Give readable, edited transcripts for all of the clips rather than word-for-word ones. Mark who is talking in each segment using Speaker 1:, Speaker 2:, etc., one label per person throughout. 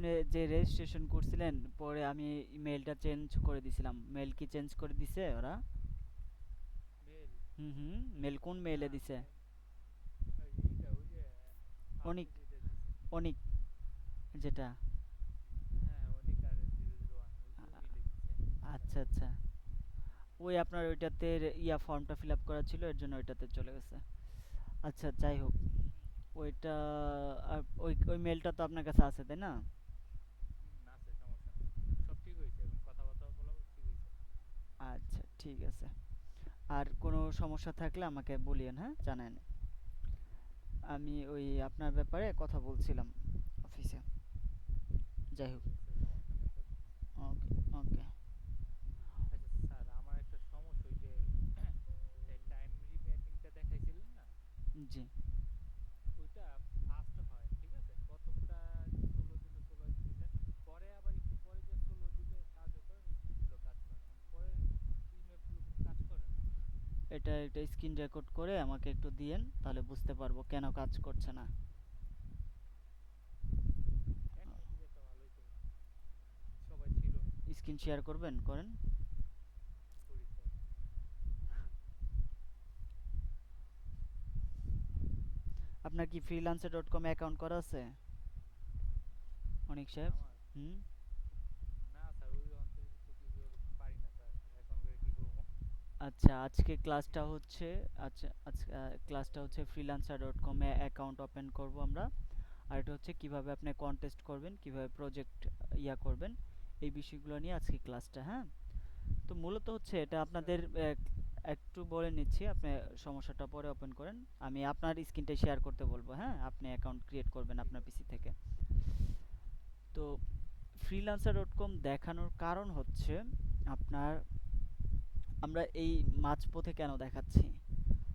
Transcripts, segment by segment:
Speaker 1: আপনি যে রেজিস্ট্রেশন করছিলেন পরে আমি মেলটা চেঞ্জ করে দিছিলাম, মেল কি চেঞ্জ করে দিছে ওরা?
Speaker 2: মেল?
Speaker 1: মেল কোন
Speaker 2: না
Speaker 1: মেলে দিছে?
Speaker 2: মেল, ওই ইটা ওই যে
Speaker 1: অনিক,
Speaker 2: ফার্স্টে যেটা দিছে।
Speaker 1: অনিক যেটা।
Speaker 2: হ্যাঁ অনিক আর 001 ওই
Speaker 1: আ-
Speaker 2: মেলে দিছে
Speaker 1: আচ্ছা
Speaker 2: মেসেঞ্জারে।
Speaker 1: আচ্ছা, ওই আপনার ওইটাতে ইয়া ফর্মটা ফিল আপ করা ছিল, এর জন্য ওইটাতে চলে গেছে। আচ্ছা যাই হোক, ওইটা ওই ওই মেলটা তো আপনার কাছে আছে তাই না?
Speaker 2: আছে, সমস্যা নেই। সব ঠিক হয়েছে, এখন কথাবার্তা বলা ঠিক হয়েছে।
Speaker 1: আচ্ছা ঠিক আছে। আর কোনো সমস্যা থাকলে আমাকে বলিয়েন, হ্যাঁ জানেন। আমি ওই আপনার ব্যাপারে কথা বলছিলাম অফিসে। যাই হোক।
Speaker 2: ঠিক আছে, সমস্যা নেই স্যার।
Speaker 1: ওকে ওকে।
Speaker 2: আচ্ছা স্যার, আমার একটা সমস্যা, ওই যে টাইম রিম্যাপিংটা দেখাইছিলেন না,
Speaker 1: জি।
Speaker 2: ওইটা ফাস্ট হয় ঠিক আছে, প্রথমটা সোলো দিল, সোলো দিলেন, পরে আবার একটু পরে যে সোলো দিলে কাজও করে না, স্পিড দিলেও কাজ করে না, মানে পরের রিম্যাপগুলো কোনো কাজ করে না।
Speaker 1: এটা একটা স্ক্রিন রেকর্ড করে আমাকে একটু দিয়েন, তাহলে বুঝতে পারবো কেন কাজ করছে না।
Speaker 2: এখনই দিলে একটা ভালো হতো, সবাই ছিল।
Speaker 1: স্ক্রিন শেয়ার করবেন, করেন।
Speaker 2: করি স্যার।
Speaker 1: আপনার কি freelancer.com অ্যাকাউন্ট করা আছে অনিক সাহেব?
Speaker 2: আমার
Speaker 1: হুম।
Speaker 2: না স্যার, ওই অন্তর্ভুক্ত কিছু ওরকম পারি না স্যার, এখন করে কি করবো?
Speaker 1: আচ্ছা আজকে ক্লাসটা হচ্ছে, আচ্ছা আজকে ক্লাসটা হচ্ছে freelancer.com এ অ্যাকাউন্ট ওপেন করব আমরা। আর এটা হচ্ছে কিভাবে আপনি কন্টেস্ট করবেন, কিভাবে প্রজেক্ট ইয়া করবেন, এই বিষয়গুলো নিয়ে আজকে ক্লাসটা, হ্যাঁ। তো মূলত হচ্ছে এটা
Speaker 2: স্যার
Speaker 1: আপনাদের একটু বলে নিচ্ছি, আপনি সমস্যাটা পরে ওপেন করেন। আমি আপনার স্ক্রিনটা শেয়ার করতে বলবো, হ্যাঁ, আপনি অ্যাকাউন্ট ক্রিয়েট করবেন
Speaker 2: ঠিক
Speaker 1: আপনার
Speaker 2: আছে।
Speaker 1: পিসি থেকে। তো freelancer.com দেখানোর কারণ হচ্ছে আপনার, আমরা এই মাঝপথে কেন দেখাচ্ছি,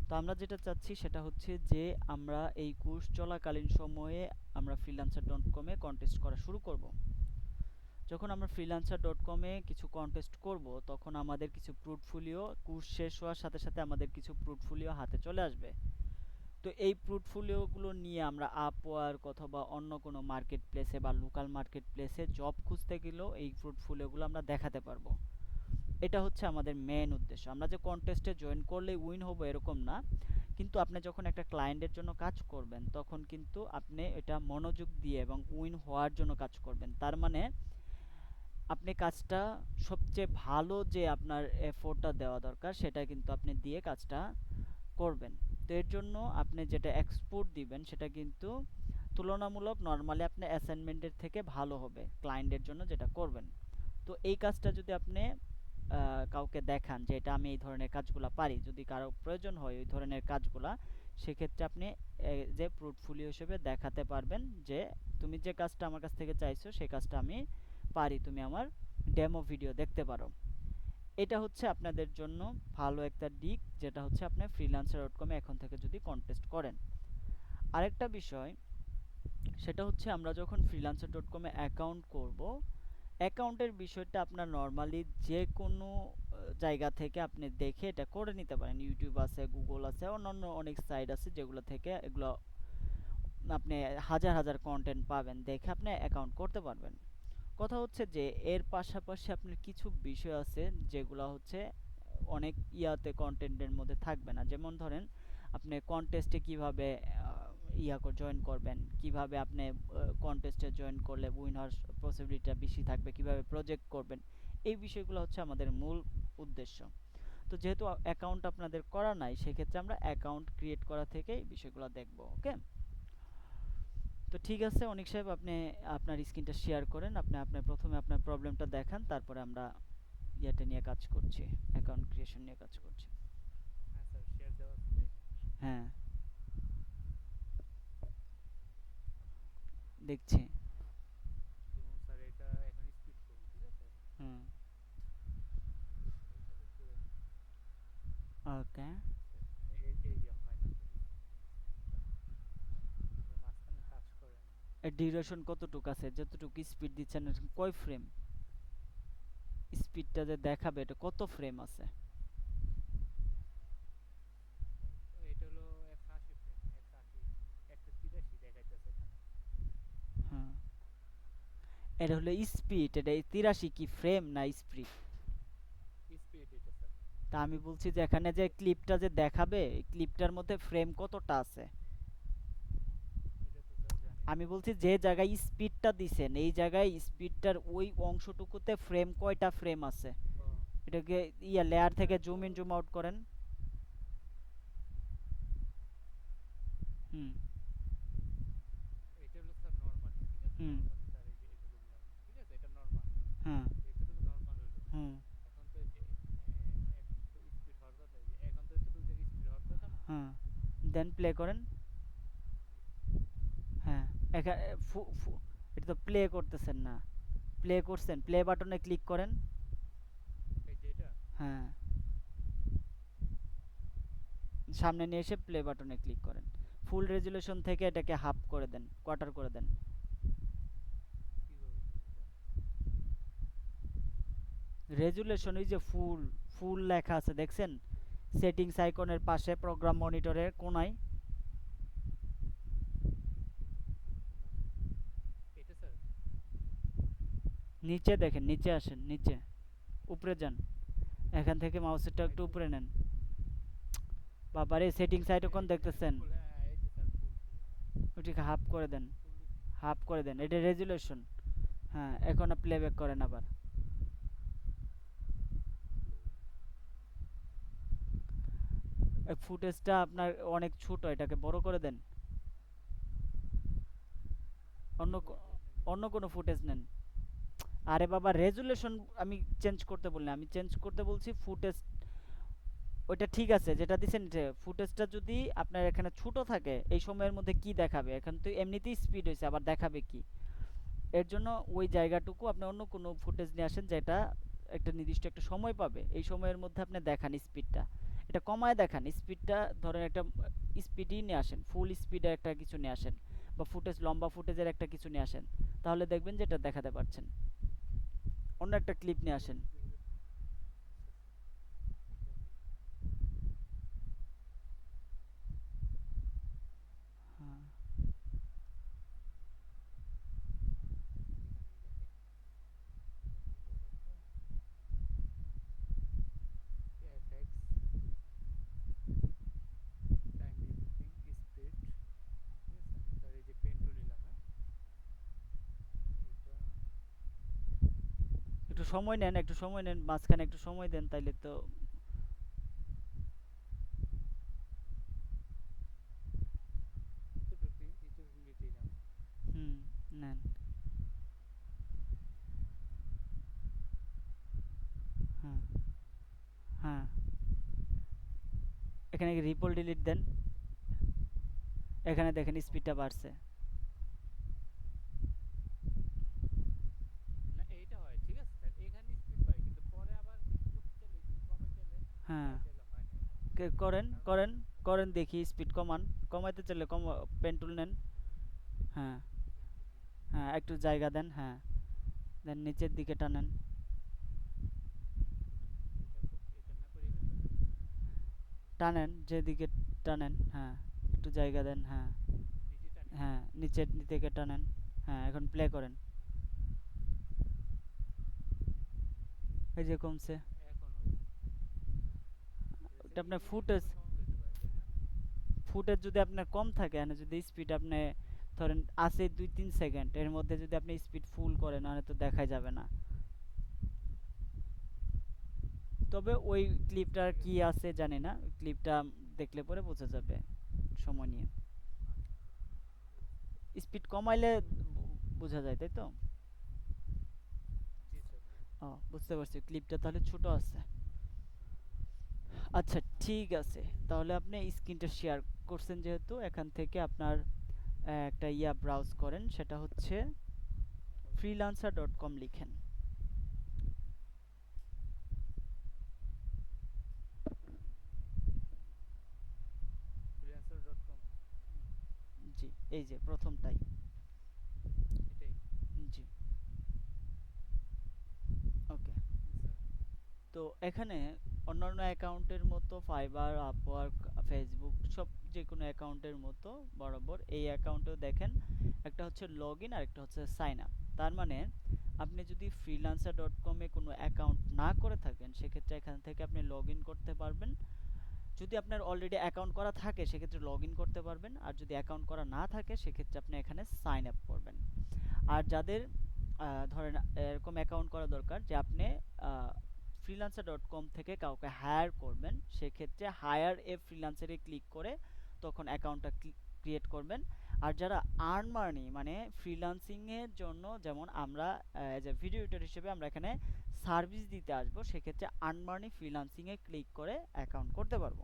Speaker 1: তো আমরা যেটা চাচ্ছি সেটা হচ্ছে যে আমরা এই কোর্স চলাকালীন সময়ে আমরা freelancer.com এ কন্টেস্ট করা শুরু করব। যখন আমরা freelancer.com এ কিছু কন্টেস্ট করব তখন আমাদের কিছু পোর্টফোলিও, কোর্স শেষ হওয়ার সাথে সাথে আমাদের কিছু পোর্টফোলিও হাতে চলে আসবে। তো এই পোর্টফোলিও গুলো নিয়ে আমরা আপওয়ার্ক অথবা অন্য কোনো মার্কেট প্লেসে বা লোকাল মার্কেট প্লেসে জব খুঁজতে গেলেও এই পোর্টফোলিও গুলো আমরা দেখাতে পারবো। এটা হচ্ছে আমাদের মেন উদ্দেশ্য। আমরা যে কন্টেস্টে জয়েন করলেই উইন হবো এরকম না, কিন্তু আপনি যখন একটা ক্লায়েন্টের জন্য কাজ করবেন তখন কিন্তু আপনি এটা মনোযোগ দিয়ে এবং উইন হওয়ার জন্য কাজ করবেন। তার মানে আপনি কাজটা সবচেয়ে ভালো যে আপনার এফোর্টটা দেওয়া দরকার সেটা কিন্তু আপনি দিয়ে কাজটা করবেন। তো এর জন্য আপনি যেটা এক্সপোর্ট দিবেন সেটা কিন্তু তুলনামূলক নরমালি আপনার অ্যাসাইনমেন্টের থেকে ভালো হবে ক্লায়েন্টের জন্য যেটা করবেন। তো এই কাজটা যদি আপনি কাউকে দেখান যে এটা আমি এই ধরনের কাজগুলা পারি, যদি কারো প্রয়োজন হয় ওই ধরনের কাজগুলা, সেক্ষেত্রে আপনি যে পোর্টফোলিও হিসেবে দেখাতে পারবেন যে তুমি যে কাজটা আমার কাছ থেকে চাইছো সেই কাজটা আমি পারি, তুমি আমার ডেমো ভিডিও দেখতে পারো। এটা হচ্ছে আপনাদের জন্য ভালো একটা দিক, যেটা হচ্ছে আপনি freelancer.com এ এখন থেকে যদি কন্টেস্ট করেন। আরেকটা বিষয়, সেটা হচ্ছে আমরা যখন freelancer.com এ অ্যাকাউন্ট করব, অ্যাকাউন্টের বিষয়টা আপনার নরমালি যে কোনো জায়গা থেকে আপনি দেখে এটা করে নিতে পারেন। ইউটিউব আছে, গুগল আছে, অন্যান্য অনেক সাইট আছে যেগুলো থেকে এগুলো আপনি হাজার হাজার কন্টেন্ট পাবেন, দেখে আপনি অ্যাকাউন্ট করতে পারবেন। কথা হচ্ছে যে এর পাশাপাশি আপনার কিছু বিষয় আছে যেগুলো হচ্ছে অনেক ইয়াতে কন্টেন্টের মধ্যে থাকবে না। যেমন ধরেন আপনি কন্টেস্টে কিভাবে জয়েন করবেন, কিভাবে আপনি কন্টেস্টে জয়েন করলে উইন হওয়ার পসিবিলিটিটা বেশি থাকবে, কিভাবে প্রজেক্ট করবেন, এই বিষয়গুলো হচ্ছে আমাদের মূল উদ্দেশ্য। তো যেহেতু অ্যাকাউন্ট আপনাদের করা নাই, সেক্ষেত্রে আমরা অ্যাকাউন্ট ক্রিয়েট করা থেকে এই বিষয়গুলো দেখব, ওকে। তো ঠিক আছে অনিক সাহেব, আপনি আপনার স্ক্রিনটা শেয়ার করেন, আপনি আপনার প্রথমে আপনার প্রবলেমটা দেখান, তারপরে আমরা ইয়েটা নিয়ে কাজ করছি, অ্যাকাউন্ট ক্রিয়েশন নিয়ে কাজ করছি।
Speaker 2: হ্যাঁ স্যার, শেয়ার দেওয়া আছে, দেখেন।
Speaker 1: হ্যাঁ দেখছি।
Speaker 2: যেমন স্যার এটা এখন স্পিড করব, ঠিক আছে,
Speaker 1: হুম।
Speaker 2: এটাতে করে নিই।
Speaker 1: ওকে।
Speaker 2: আচ্ছা, এই যে ফাইনাল মাঝখানে কাজ করে না।
Speaker 1: এর ডিউরেশন কতটুকু আছে, যতটুকু স্পিড দিচ্ছেন কয় ফ্রেম, স্পিডটা যে দেখাবে এটা কত ফ্রেম আছে?
Speaker 2: এটা হলো 180 ফ্রেম, 180, 183 দেখাইতেছে এখানে।
Speaker 1: হ্যাঁ, এটা হলো স্পিড, এটা 83 কি ফ্রেম না স্পিড?
Speaker 2: স্পিড এটা স্যার।
Speaker 1: তা আমি বলছি যে এখানে যে ক্লিপটা যে দেখাবে, ক্লিপটার মধ্যে ফ্রেম কতটা আছে?
Speaker 2: এটা তো স্যার জানি না।
Speaker 1: আমি বলছি যে জায়গায় স্পিডটা দিছেন এই জায়গায় স্পিডটার ওই অংশটুকুতে ফ্রেম কয়টা ফ্রেম আছে?
Speaker 2: ও
Speaker 1: এটাকে ইয়া লেয়ার থেকে
Speaker 2: স্যার তো
Speaker 1: জুম ইন জুম আউট করেন। হুম।
Speaker 2: এটা হলো স্যার নরমাল, ঠিক আছে?
Speaker 1: হুম।
Speaker 2: নরমালি স্যার এই যে এটুকু দিলাম, ঠিক আছে? এটা নরমাল,
Speaker 1: হ্যাঁ।
Speaker 2: এতটুকু নরমাল হলো।
Speaker 1: হুম।
Speaker 2: এখন তো এই যে এখন তো স্পিড হওয়ার কথা, এই যে এখন তো এতটুকু জায়গায় স্পিড হওয়ার কথা না।
Speaker 1: হ্যাঁ। দেন প্লে করেন। হ্যাঁ। এখানে এটা তো প্লে করতেছেন না। প্লে করছেন, প্লে বাটনে ক্লিক করেন।
Speaker 2: এই যে এটা
Speaker 1: হ্যাঁ। সামনে নিয়ে এসে প্লে বাটনে ক্লিক করেন। ফুল রেজুলেশন থেকে এটাকে হাফ করে দেন, কোয়ার্টার করে দেন।
Speaker 2: কিভাবে করবো স্যার?
Speaker 1: রেজুলেশন ওই যে ফুল, ফুল লেখা আছে দেখছেন সেটিংস আইকনের পাশে প্রোগ্রাম মনিটরের কোনায়?
Speaker 2: না, এটা স্যার।
Speaker 1: নিচে দেখেন, নিচে আসেন, নিচে উপরে যান, এখান থেকে মাউসেরটা
Speaker 2: হাই
Speaker 1: একটু
Speaker 2: টু
Speaker 1: উপরে নেন। বাবারে সেটিংস আইকন
Speaker 2: এই যে হ্যাঁ
Speaker 1: দেখতেছেন?
Speaker 2: ফুল, হ্যাঁ এই যে স্যার ফুল ফুল হ্যাঁ
Speaker 1: ওইটাকে হাফ করে দেন,
Speaker 2: ফুল।
Speaker 1: হাফ করে দেন, এটা রেজুলেশন। হ্যাঁ, এখন প্লেব্যাক করেন আবার। ফুটেজটা আপনার অনেক ছোট, এটাকে বড় করে দেন। অন্য
Speaker 2: বড় করতে হবে নাকি?
Speaker 1: অন্য কোনো ফুটেজ নেন। আরে বাবা, রেজুলেশন আমি চেঞ্জ করতে বললাম, আমি চেঞ্জ করতে বলছি ফুটেজ। ওইটা ঠিক আছে যেটা দিছেন, যে ফুটেজটা যদি আপনার এখানে ছোট থাকে এই সময়ের মধ্যে কি দেখাবে? এখন তো এমনিতেই স্পিড হয়েছে, আবার দেখাবে কি? এর জন্য ওই জায়গাটুকু আপনি অন্য কোনো ফুটেজ নিয়ে আসেন যেটা একটা নির্দিষ্ট একটা সময় পাবে, এই সময়ের মধ্যে আপনি দেখান স্পিডটা। এটা কমায় দেখান স্পিডটা, ধরেন একটা স্পিডই নিয়ে আসেন, ফুল স্পিডে একটা কিছু নিয়ে আসেন, বা ফুটেজ লম্বা ফুটেজের একটা কিছু নিয়ে আসেন, তাহলে দেখবেন যে এটা দেখাতে পারছেন। অন্য একটা ক্লিপ নিয়ে আসেন।
Speaker 2: ফুল যেগুলো, আচ্ছা আচ্ছা, এটা আমি
Speaker 1: হ্যাঁ।
Speaker 2: এখানেই দেখি। এটা কি বড় তো? এফএক্স, টাইম রিপিটিং, স্পিড, ঠিক আছে স্যার। এই যে পেন টুল নিলাম, হ্যাঁ এটা
Speaker 1: একটু
Speaker 2: এটা
Speaker 1: সময় নেন, একটু সময় নেন, মাঝখানে একটু সময় দেন, তাইলে তো।
Speaker 2: এতটুকুই, এতটুকু নিলাম।
Speaker 1: হুম। নেন। হ্যাঁ। হ্যাঁ। এখানে রিপল ডিলিট দেন, এখানে দেখেন
Speaker 2: ও
Speaker 1: স্পিডটা বাড়ছে।
Speaker 2: না এইটা হয়, ঠিক আছে স্যার, এখানে স্পিড পাই কিন্তু পরে আবার কিছু করতে চাইলে স্পিড কমাতে চাইলে
Speaker 1: হ্যাঁ।
Speaker 2: চাইলে হয় না এটা।
Speaker 1: করেন
Speaker 2: কারণ
Speaker 1: করেন করেন দেখি, স্পিড কমান। কমাইতে চাইলে পেন টুল নেন। হ্যাঁ।
Speaker 2: পেন টুল নিলাম,
Speaker 1: হ্যাঁ, একটু জায়গা দেন, হ্যাঁ। দেন নিচের দিকে টানেন।
Speaker 2: এটা না করে এটা স্যার।
Speaker 1: টানেন যেদিকে টানেন, হ্যাঁ। একটু জায়গা দেন, হ্যাঁ।
Speaker 2: নিচে টানি,
Speaker 1: হ্যাঁ, নিচের দিকে টানেন। হ্যাঁ, এখন প্লে করেন। এই যে কমছে।
Speaker 2: এখন হয়েছে। এটা
Speaker 1: ওটা
Speaker 2: স্যার
Speaker 1: আপনার
Speaker 2: এডিটিং
Speaker 1: ফুটেজ,
Speaker 2: সময় সমস্যা হতে পারে, তাই না?
Speaker 1: ফুটেজ যদি আপনার কম থাকে, মানে যদি স্পিড আপনি ধরেন আছে 2-3 সেকেন্ড, এর মধ্যে যদি আপনি স্পিড ফুল করেন তাহলে তো দেখাই যাবে না। তবে ওই ক্লিপটার
Speaker 2: ঠিক
Speaker 1: কি
Speaker 2: আছে স্যার।
Speaker 1: আছে জানি না, ক্লিপটা দেখলে পরে বোঝা যাবে সময় নিয়ে।
Speaker 2: আচ্ছা ঠিক আছে।
Speaker 1: স্পিড কমাইলে বোঝা যায়, তাই তো?
Speaker 2: জি স্যার।
Speaker 1: ও, বুঝতে পারছি, ক্লিপটা তাহলে ছোট আছে। আচ্ছা,
Speaker 2: আচ্ছা
Speaker 1: ঠিক
Speaker 2: স্যার
Speaker 1: আছে।
Speaker 2: ঠিক আছে।
Speaker 1: তাহলে আপনি স্ক্রিনটা শেয়ার করছেন যেহেতু, এখান থেকে আপনার একটা ব্রাউজ করেন, সেটা হচ্ছে freelancer.com লিখেন।
Speaker 2: freelancer.com,
Speaker 1: জি, এই যে প্রথমটাই।
Speaker 2: এটাই।
Speaker 1: জি। ওকে।
Speaker 2: জি স্যার।
Speaker 1: তো এখানে অন্যান্য অ্যাকাউন্টের মতো ফাইবার, আপওয়ার্ক, ফেসবুক, সব যে কোনো অ্যাকাউন্টের মতো বরাবর এই অ্যাকাউন্টেও দেখেন একটা হচ্ছে লগ ইন আর একটা হচ্ছে সাইন আপ। তার মানে আপনি যদি freelancer.com-এ কোনো অ্যাকাউন্ট না করে থাকেন সেক্ষেত্রে এখান থেকে আপনি লগ ইন করতে পারবেন। যদি আপনার অলরেডি অ্যাকাউন্ট করা থাকে সেক্ষেত্রে লগ ইন করতে পারবেন, আর যদি অ্যাকাউন্ট করা না থাকে সেক্ষেত্রে আপনি এখানে সাইন আপ করবেন। আর যাদের ধরেন এরকম অ্যাকাউন্ট করা দরকার যে আপনি freelancer.com থেকে কাউকে হায়ার করবেন, সেক্ষেত্রে হায়ার এ ফ্রিল্যান্সারে ক্লিক করে তখন অ্যাকাউন্টটা ক্রিয়েট করবেন। আর যারা আর্ন মানি মানে ফ্রিল্যান্সিং এর জন্য, যেমন আমরা এজ এ ভিডিও এডিটর হিসেবে আমরা এখানে সার্ভিস দিতে আসবো, সেক্ষেত্রে আর্ন মানি ফ্রিল্যান্সিং এ ক্লিক করে অ্যাকাউন্ট করতে পারবো।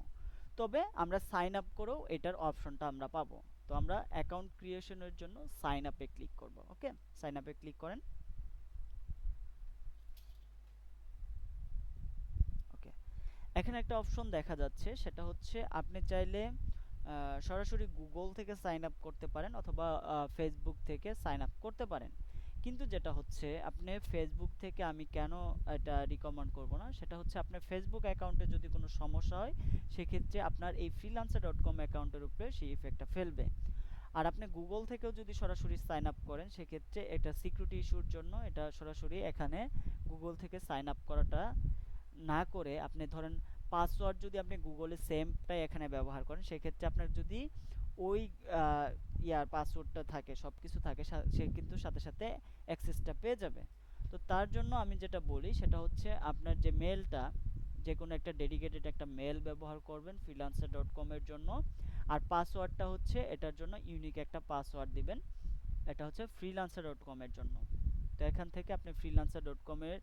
Speaker 1: তবে আমরা সাইন আপ করেও এটার অপশনটা আমরা পাবো। তো আমরা অ্যাকাউন্ট ক্রিয়েশনের জন্য সাইন আপে ক্লিক করব। ওকে, সাইন আপে ক্লিক করেন। ওকে, এখানে একটা অপশন দেখা যাচ্ছে, সেটা হচ্ছে আপনি চাইলে সরাসরি গুগল থেকে সাইন আপ করতে পারেন অথবা ফেসবুক থেকে সাইন আপ করতে পারেন। কিন্তু যেটা হচ্ছে আপনি ফেসবুক থেকে আমি কেন এটা রিকমেন্ড করব না, সেটা হচ্ছে আপনার ফেসবুক অ্যাকাউন্টে যদি কোনো সমস্যা হয় সেক্ষেত্রে আপনার এই freelancer.com অ্যাকাউন্টের উপরে সেই ইফেক্টটা ফেলবে। আর আপনি গুগল থেকেও যদি সরাসরি সাইন আপ করেন সেক্ষেত্রে এটা সিকিউরিটি ইস্যুর জন্য এটা সরাসরি এখানে গুগল থেকে সাইন আপ করাটা না করে, আপনি ধরেন পাসওয়ার্ড যদি আপনি গুগলে সেমটাই এখানে ব্যবহার করেন সেক্ষেত্রে আপনার যদি ওই ইয়ার পাসওয়ার্ডটা থাকে, সব কিছু থাকে, সে কিন্তু সাথে সাথে অ্যাক্সেসটা পেয়ে যাবে। তো তার জন্য আমি যেটা বলি সেটা হচ্ছে আপনার যে মেলটা, যে কোনো একটা ডেডিকেটেড একটা মেল ব্যবহার করবেন freelancer.com এর জন্য। আর পাসওয়ার্ডটা হচ্ছে এটার জন্য ইউনিক একটা পাসওয়ার্ড দিবেন, এটা হচ্ছে freelancer.com এর জন্য। তো এখান থেকে আপনি freelancer.com এর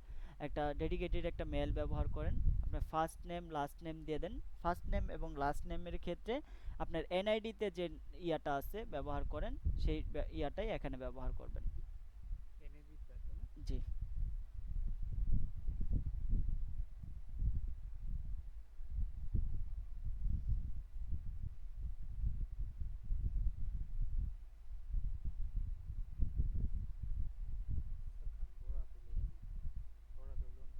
Speaker 1: একটা ডেডিকেটেড একটা মেল ব্যবহার করেন, আপনার ফার্স্ট নেম লাস্ট নেম দিয়ে দেন। ফার্স্ট নেম এবং লাস্ট নেমের ক্ষেত্রে আপনার এনআইডি তে যে ইয়াটা আছে ব্যবহার করেন, সেই ইয়াটাই এখানে ব্যবহার করবেন।
Speaker 2: এনে দিতে আছে না?
Speaker 1: জি।
Speaker 2: সখান বড়া দিলে খালি বড়া দিলো না।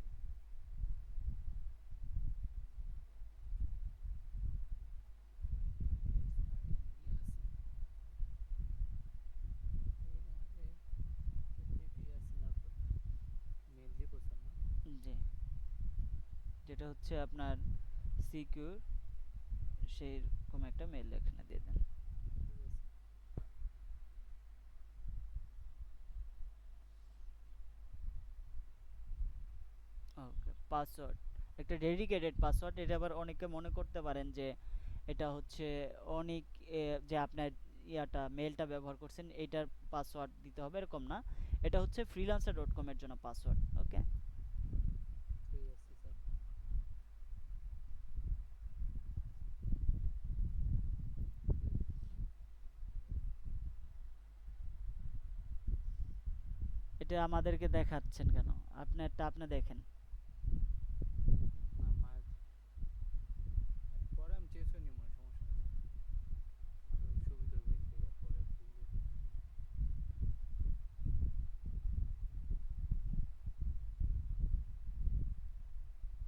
Speaker 2: মেল দিব স্যার না?
Speaker 1: জি, যেটা হচ্ছে আপনার সিকিউর, সেইরকম একটা মেল এখানে দিয়ে দেন।
Speaker 2: ঠিক আছে।
Speaker 1: ওকে, পাসওয়ার্ড একটা ডেডিকেটেড পাসওয়ার্ড। এটা আবার অনেকে মনে করতে পারেন যে এটা হচ্ছে অনেক যে আপনার ইয়াটা মেলটা ব্যবহার করছেন এইটার পাসওয়ার্ড দিতে হবে, এরকম না। এটা হচ্ছে freelancer.com এর জন্য পাসওয়ার্ড। ওকে,
Speaker 2: ঠিক আছে স্যার।
Speaker 1: এটা আমাদেরকে দেখাচ্ছেন কেন? আপনারটা আপনি দেখেন।
Speaker 2: না মাঝ পরে আমি চেঞ্জ করে নিব, সমস্যা নেই স্যার। আরো সুবিধা হবে এর থেকে, পরে ভুল হয়ে যাবে।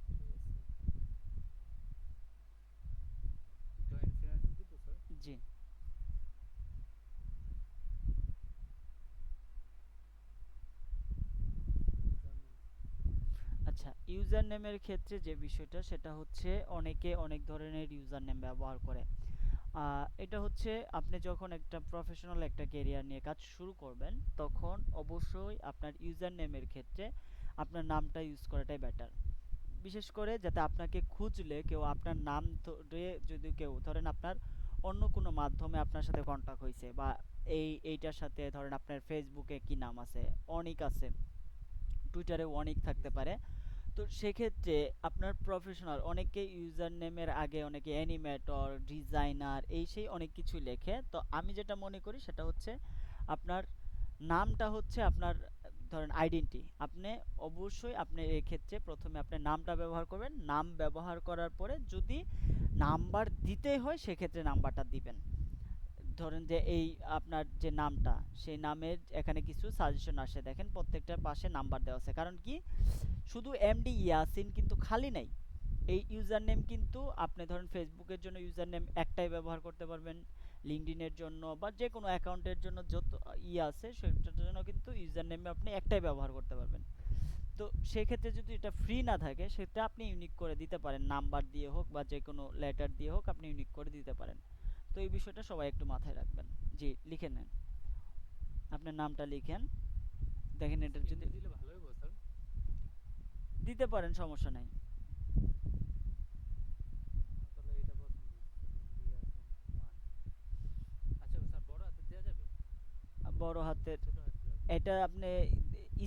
Speaker 2: ঠিক আছে। জয়েন্ট ফিনান্স দিব স্যার?
Speaker 1: জি।
Speaker 2: জানেন।
Speaker 1: আচ্ছা, ইউজার নেমের ক্ষেত্রে যে বিষয়টা সেটা হচ্ছে অনেকে অনেক ধরনের ইউজার নেম ব্যবহার করে। এটা হচ্ছে আপনি যখন একটা প্রফেশনাল একটা ক্যারিয়ার নিয়ে কাজ শুরু করবেন তখন অবশ্যই আপনার ইউজার নেমের ক্ষেত্রে আপনার নামটা ইউজ করাটাই বেটার। বিশেষ করে যাতে আপনাকে খুঁজলে কেউ আপনার নাম ধরে, যদি কেউ ধরেন আপনার অন্য কোনো মাধ্যমে আপনার সাথে কন্টাক্ট হয়েছে, বা এইটার সাথে ধরেন আপনার ফেসবুকে কি নাম আছে, অনিক আছে, টুইটারে অনিক
Speaker 2: জি
Speaker 1: থাকতে
Speaker 2: স্যার।
Speaker 1: পারে। তো সেক্ষেত্রে আপনার প্রফেশনাল, অনেকে ইউজার নেমের আগে অনেকে অ্যানিমেটর, ডিজাইনার, এই সেই অনেক কিছু লেখে। তো আমি যেটা মনে করি সেটা হচ্ছে আপনার নামটা হচ্ছে আপনার ধরেন আইডেন্টি। আপনি অবশ্যই আপনি এক্ষেত্রে প্রথমে আপনার নামটা ব্যবহার করবেন, নাম ব্যবহার করার পরে যদি নাম্বার দিতেই হয় সেক্ষেত্রে নাম্বারটা দিবেন। ধরেন যে এই আপনার যে নামটা, সেই নামের এখানে কিছু সাজেশন আসে, দেখেন প্রত্যেকটার পাশে নাম্বার দেওয়া আছে। কারণ কি, শুধু এমডি ইয়াসিন কিন্তু খালি নাই। এই ইউজার নেম কিন্তু আপনি ধরেন ফেসবুকের জন্য ইউজার নেম একটাই ব্যবহার করতে পারবেন, লিঙ্কডইনের জন্য বা যে কোনো অ্যাকাউন্টের জন্য যত আছে সেটার জন্য কিন্তু ইউজার নেমে আপনি একটাই ব্যবহার করতে পারবেন। তো সেক্ষেত্রে যদি এটা ফ্রি না থাকে সেটা আপনি ইউনিক করে দিতে পারেন, নাম্বার দিয়ে হোক বা যে কোনো লেটার দিয়ে হোক আপনি ইউনিক করে দিতে পারেন। তো এই বিষয়টা সবাই একটু মাথায় রাখবেন। জি, লিখে নেন, আপনার নামটা লিখেন। দেখেন এটা যদি
Speaker 2: স্ক্রিনে দিলে ভালো হইব স্যার।
Speaker 1: দিতে পারেন, সমস্যা নাই।
Speaker 2: তাহলে এটা পছন্দ হচ্ছে মেহেদি ইয়াসিন 1। আচ্ছা স্যার বড় হাতে দেওয়া যাবে
Speaker 1: বড়
Speaker 2: নাকি
Speaker 1: হাতের
Speaker 2: ছোট হাতে রাখবো?
Speaker 1: এটা আপনি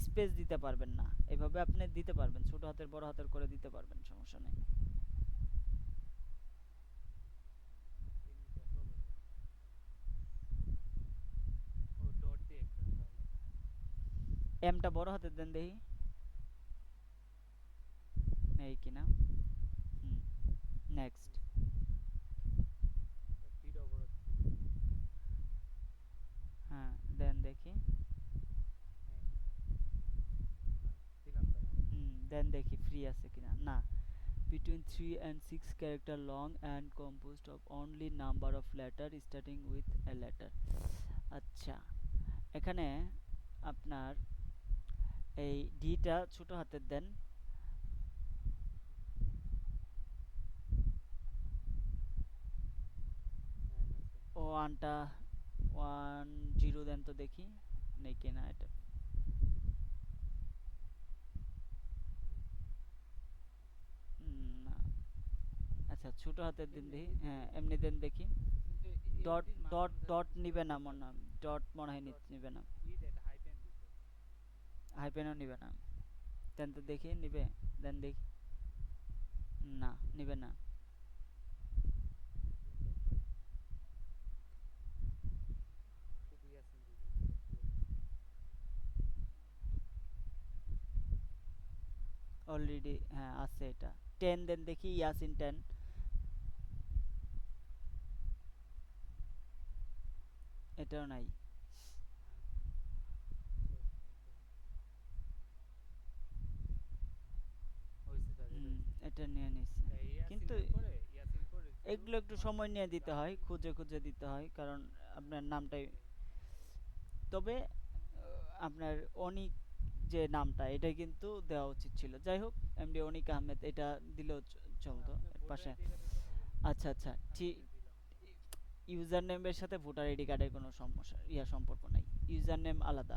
Speaker 1: স্পেস দিতে পারবেন না, এভাবে আপনি দিতে পারবেন, ছোট হাতের বড় হাতের করে দিতে পারবেন, সমস্যা নেই।
Speaker 2: এমনি ক্যাপগুলো ও ডট দিয়ে একটা তাহলে।
Speaker 1: এমটা বড় হাতের দেন দেখি, এই কিনা। হুম, নেক্সট।
Speaker 2: দিছি। টিটা বড় হাতে দিব।
Speaker 1: হ্যাঁ, দেন দেখি।
Speaker 2: হ্যাঁ দিলাম স্যার। হ্যাঁ
Speaker 1: দেন দেখি ফ্রি আছে কিনা। না, between 3 and 6 character long and composed of only number of letter starting with a letter। আচ্ছা, এখানে আপনার এই ডিটা ছোট হাতের দেন,
Speaker 2: হ্যাঁ আছে।
Speaker 1: ওয়ানটা 10 দেন তো দেখি, নেই কিনা এটা। না, আচ্ছা ছোট হাতের দিন
Speaker 2: এমনি
Speaker 1: দেখি,
Speaker 2: দিয়ে
Speaker 1: হ্যাঁ
Speaker 2: দিলেই হবে।
Speaker 1: এমনি দেন দেখি।
Speaker 2: কিন্তু
Speaker 1: ডট
Speaker 2: এমডির
Speaker 1: ডট
Speaker 2: মাঝখানে স্যার
Speaker 1: ডট
Speaker 2: কিছু
Speaker 1: নিবে না
Speaker 2: আছে স্যার।
Speaker 1: মনে হয়, ডট মনে হয়
Speaker 2: ডট
Speaker 1: নিবে না,
Speaker 2: এটা হাইপেন দিছে।
Speaker 1: হাইপেনও নিবে না। দেন তো দেখি নিবে, দেন দেখি। না, নিবে না।
Speaker 2: দিলাম তারপরে শুধু ইয়াসিন দিলেই সবগুলো গেছে।
Speaker 1: অলরেডি হ্যাঁ আছে এটা। 10 দেন দেখি, ইয়াসিন 10। এটাও নাই।
Speaker 2: আচ্ছা ওকে হয়েছে স্যার এটা
Speaker 1: হুম,
Speaker 2: হয়েছে।
Speaker 1: এটা নিয়ে নিছে।
Speaker 2: এই
Speaker 1: কিন্তু
Speaker 2: ইয়াসিনের পরে ইয়াসিন পরে জিরো
Speaker 1: এগুলো একটু
Speaker 2: ওয়ান
Speaker 1: সময় নিয়ে দিতে হয়,
Speaker 2: রাফি।
Speaker 1: খুঁজে খুঁজে দিতে হয়, কারণ আপনার নামটাই।
Speaker 2: ওইটাই।
Speaker 1: তবে আপনার অনিক যে নামটা এটা কিন্তু দেওয়া উচিত ছিল। যাই হোক, এমডি অনিক আহমেদ এটা দিলেও চলতো
Speaker 2: আপনি
Speaker 1: এর
Speaker 2: ভোটার
Speaker 1: পাশে।
Speaker 2: আইডি কার্ডের কথা বললেন না
Speaker 1: আচ্ছা
Speaker 2: স্যার,
Speaker 1: আচ্ছা,
Speaker 2: আমি
Speaker 1: ঠিক।
Speaker 2: এটা দিলাম।
Speaker 1: ইউজার নেমের সাথে ভোটার আইডি কার্ডের কোনো সমস্যা সম্পর্ক নাই, ইউজার নেম আলাদা।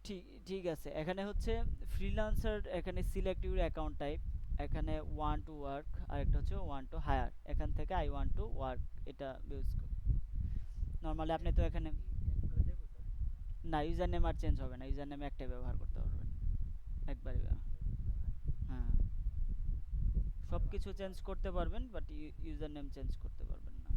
Speaker 1: ঠিক ঠিক আছে, এখানে হচ্ছে ফ্রিল্যান্সার, এখানে সিলেক্ট ইউর অ্যাকাউন্ট টাইপ, এখানে ওয়ান টু ওয়ার্ক, আর একটা হচ্ছে ওয়ান টু হায়ার, এখান থেকে আই ওয়ান্ট টু ওয়ার্ক এটা ইউজ। নর্মালি আপনি তো
Speaker 2: এখন
Speaker 1: এখানে
Speaker 2: কি চেঞ্জ করা যাবে স্যার?
Speaker 1: না, ইউজার নেম আর চেঞ্জ হবে না, ইউজার নেম একটাই ব্যবহার করতে পারবেন, একবারই
Speaker 2: একটা না।
Speaker 1: হ্যাঁ, সব
Speaker 2: আই ওয়ান্ট
Speaker 1: কিছু
Speaker 2: টু
Speaker 1: চেঞ্জ
Speaker 2: ওয়ার্ক।
Speaker 1: করতে পারবেন বাট ইউজার নেম চেঞ্জ করতে পারবেন না।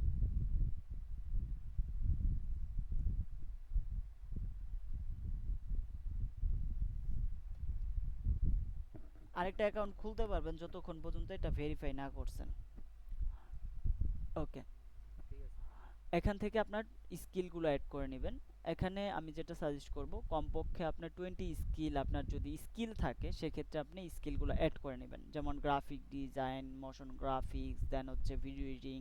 Speaker 1: আরেকটা অ্যাকাউন্ট খুলতে পারবেন যতক্ষণ পর্যন্ত এটা ভেরিফাই না করছেন। ওকে,
Speaker 2: ঠিক আছে।
Speaker 1: এখান থেকে আপনার স্কিলগুলো অ্যাড করে নেবেন। এখানে আমি যেটা সাজেস্ট করব, কমপক্ষে আপনার 20 স্কিল, আপনার যদি স্কিল থাকে সেক্ষেত্রে আপনি স্কিলগুলো অ্যাড করে নেবেন, যেমন গ্রাফিক ডিজাইন, মোশন গ্রাফিক্স, দেন হচ্ছে video editing,